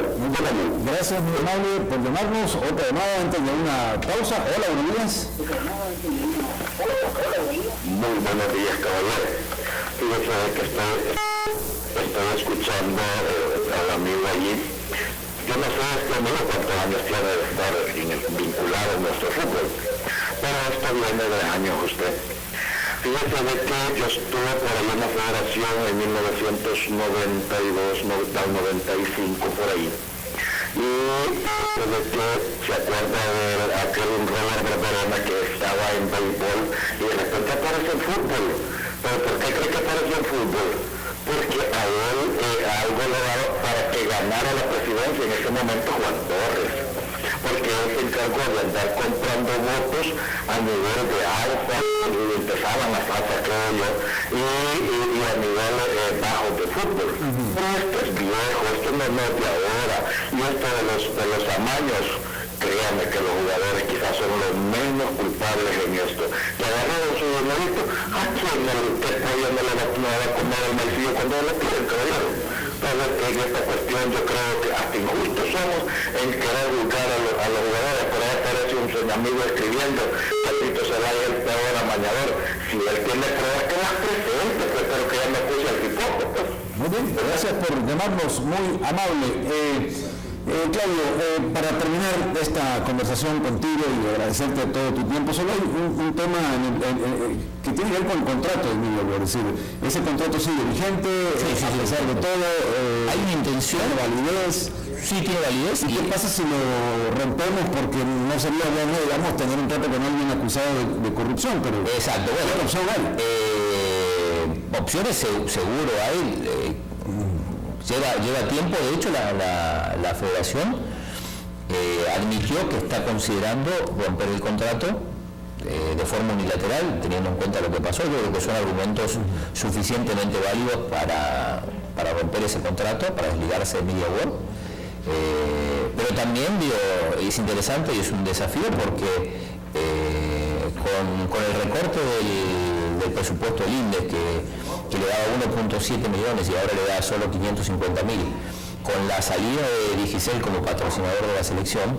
Speaker 2: Gracias, muy amable, por llamarnos. Otra llamada antes de una pausa. Hola, buenos días.
Speaker 4: Muy buenos días, caballero. Fíjese que estoy escuchando al amigo allí. Yo no sé cuántos años tiene de estar vinculado a nuestro fútbol, pero esto viene de años usted. Fíjese de que yo estuve por ahí en la federación en 1992, 95, por ahí. Y desde que se acuerda de aquel Robert Verona que estaba en béisbol y de repente aparece el fútbol. ¿Pero por qué cree que apareció el fútbol? Porque a él algo le daba para que ganara la presidencia en ese momento Juan Torres. Porque él se encargó de andar comprando votos a nivel de alfa, y empezaban a falta, creo yo, y a nivel bajo de fútbol. Pero esto es viejo, esto no es de ahora, y esto de los amaños, créanme que los jugadores quizás son los menos culpables en esto. Que agarraron su dinerito, ¿a quién que pollo no le va a comer el maicillo cuando lo piden, caballero? Entonces, en esta cuestión yo creo que hasta injustos somos en querer buscar a los jugadores. Por ahí aparece un amigo escribiendo, Patito será el peor amañador. Si él tiene pruebas que las presente, pues, pero que ya me puse al hipote, pues.
Speaker 2: Muy bien, gracias por llamarnos, muy amable. Claudio, para terminar esta conversación contigo y agradecerte todo tu tiempo, solo hay un tema que tiene que ver con el contrato, Emilio, es decir, ese contrato sigue vigente, a pesar de todo,
Speaker 3: hay una intención,
Speaker 2: validez.
Speaker 3: Sí, tiene validez.
Speaker 2: ¿Y qué pasa si lo rompemos? Porque no sería bueno, digamos, tener un trato con alguien acusado de corrupción, pero...
Speaker 3: Exacto, bueno,
Speaker 2: ¿qué opción hay?
Speaker 3: Opciones seguro hay. Lleva tiempo, de hecho la federación admitió que está considerando romper el contrato de forma unilateral, teniendo en cuenta lo que pasó. Yo creo que son argumentos suficientemente válidos para romper ese contrato, para desligarse de Media World. Pero también es interesante y es un desafío porque con el recorte del presupuesto del INDES que le daba 1.7 millones y ahora le da solo 550.000, con la salida de Digicel como patrocinador de la selección,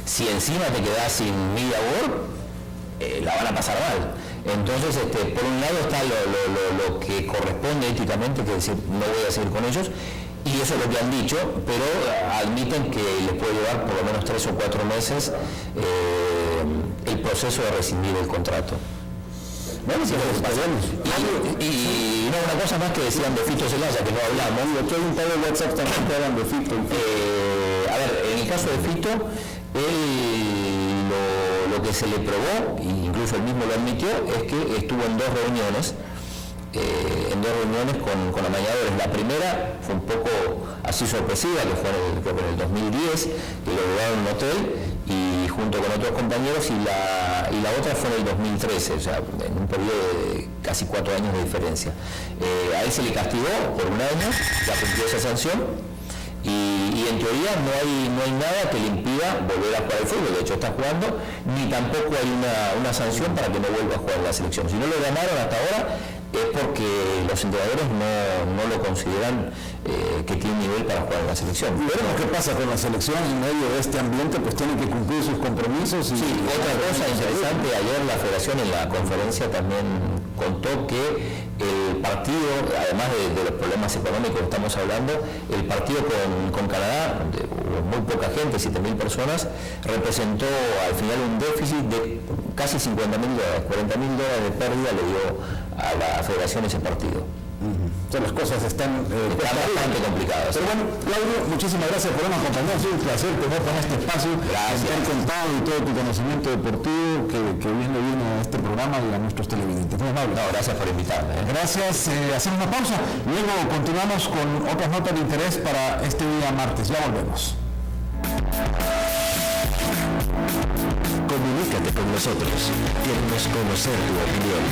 Speaker 3: si encima te quedas sin Media World, la van a pasar mal. Entonces, por un lado está lo que corresponde éticamente, que es decir, no voy a seguir con ellos, y eso es lo que han dicho, pero admiten que les puede llevar por lo menos 3 o 4 meses el proceso de rescindir el contrato.
Speaker 2: Bueno, si
Speaker 3: y una cosa más que decían de Fito Zelaya, que no hablamos.
Speaker 2: Aquí hay un par de WhatsApp también que hablan de Fito.
Speaker 3: A ver, en el caso de Fito, él lo que se le probó, e incluso él mismo lo admitió, es que estuvo en 2 reuniones en 2 reuniones con amañadores. La primera fue un poco así sorpresiva, que fue creo que en el 2010, que lo llevaron a un hotel y junto con otros compañeros, y la otra fue en el 2013, o sea, en un periodo de casi 4 años de diferencia. A él se le castigó por 1 año, ya cumplió esa sanción. Y en teoría no hay nada que le impida volver a jugar al fútbol. De hecho está jugando, ni tampoco hay una sanción para que no vuelva a jugar en la selección. Si no lo ganaron hasta ahora es porque los entrenadores no lo consideran que tiene nivel para jugar en la selección.
Speaker 2: Veremos qué pasa con la selección en medio de este ambiente, pues tienen que cumplir sus compromisos.
Speaker 3: Sí, otra cosa interesante, ayer la federación en la conferencia también contó que el partido, además de los problemas económicos que estamos hablando, el partido con Canadá, donde hubo muy poca gente, 7.000 personas, representó al final un déficit de casi $50.000, $40.000 de pérdida le dio a la federación ese partido.
Speaker 2: O sea, las cosas están
Speaker 3: bastante complicadas.
Speaker 2: Pero bueno, Claudio, muchísimas gracias por habernos acompañado. Ha sido un placer tener con este espacio, haber contado y todo tu conocimiento deportivo que bien le viene a este programa y a nuestros televidentes. Muy amable.
Speaker 3: No, gracias por invitarme.
Speaker 2: Gracias. Hacemos una pausa. Luego continuamos con otras notas de interés para este día martes. Ya volvemos.
Speaker 1: Comunícate con nosotros. Queremos conocer tu opinión.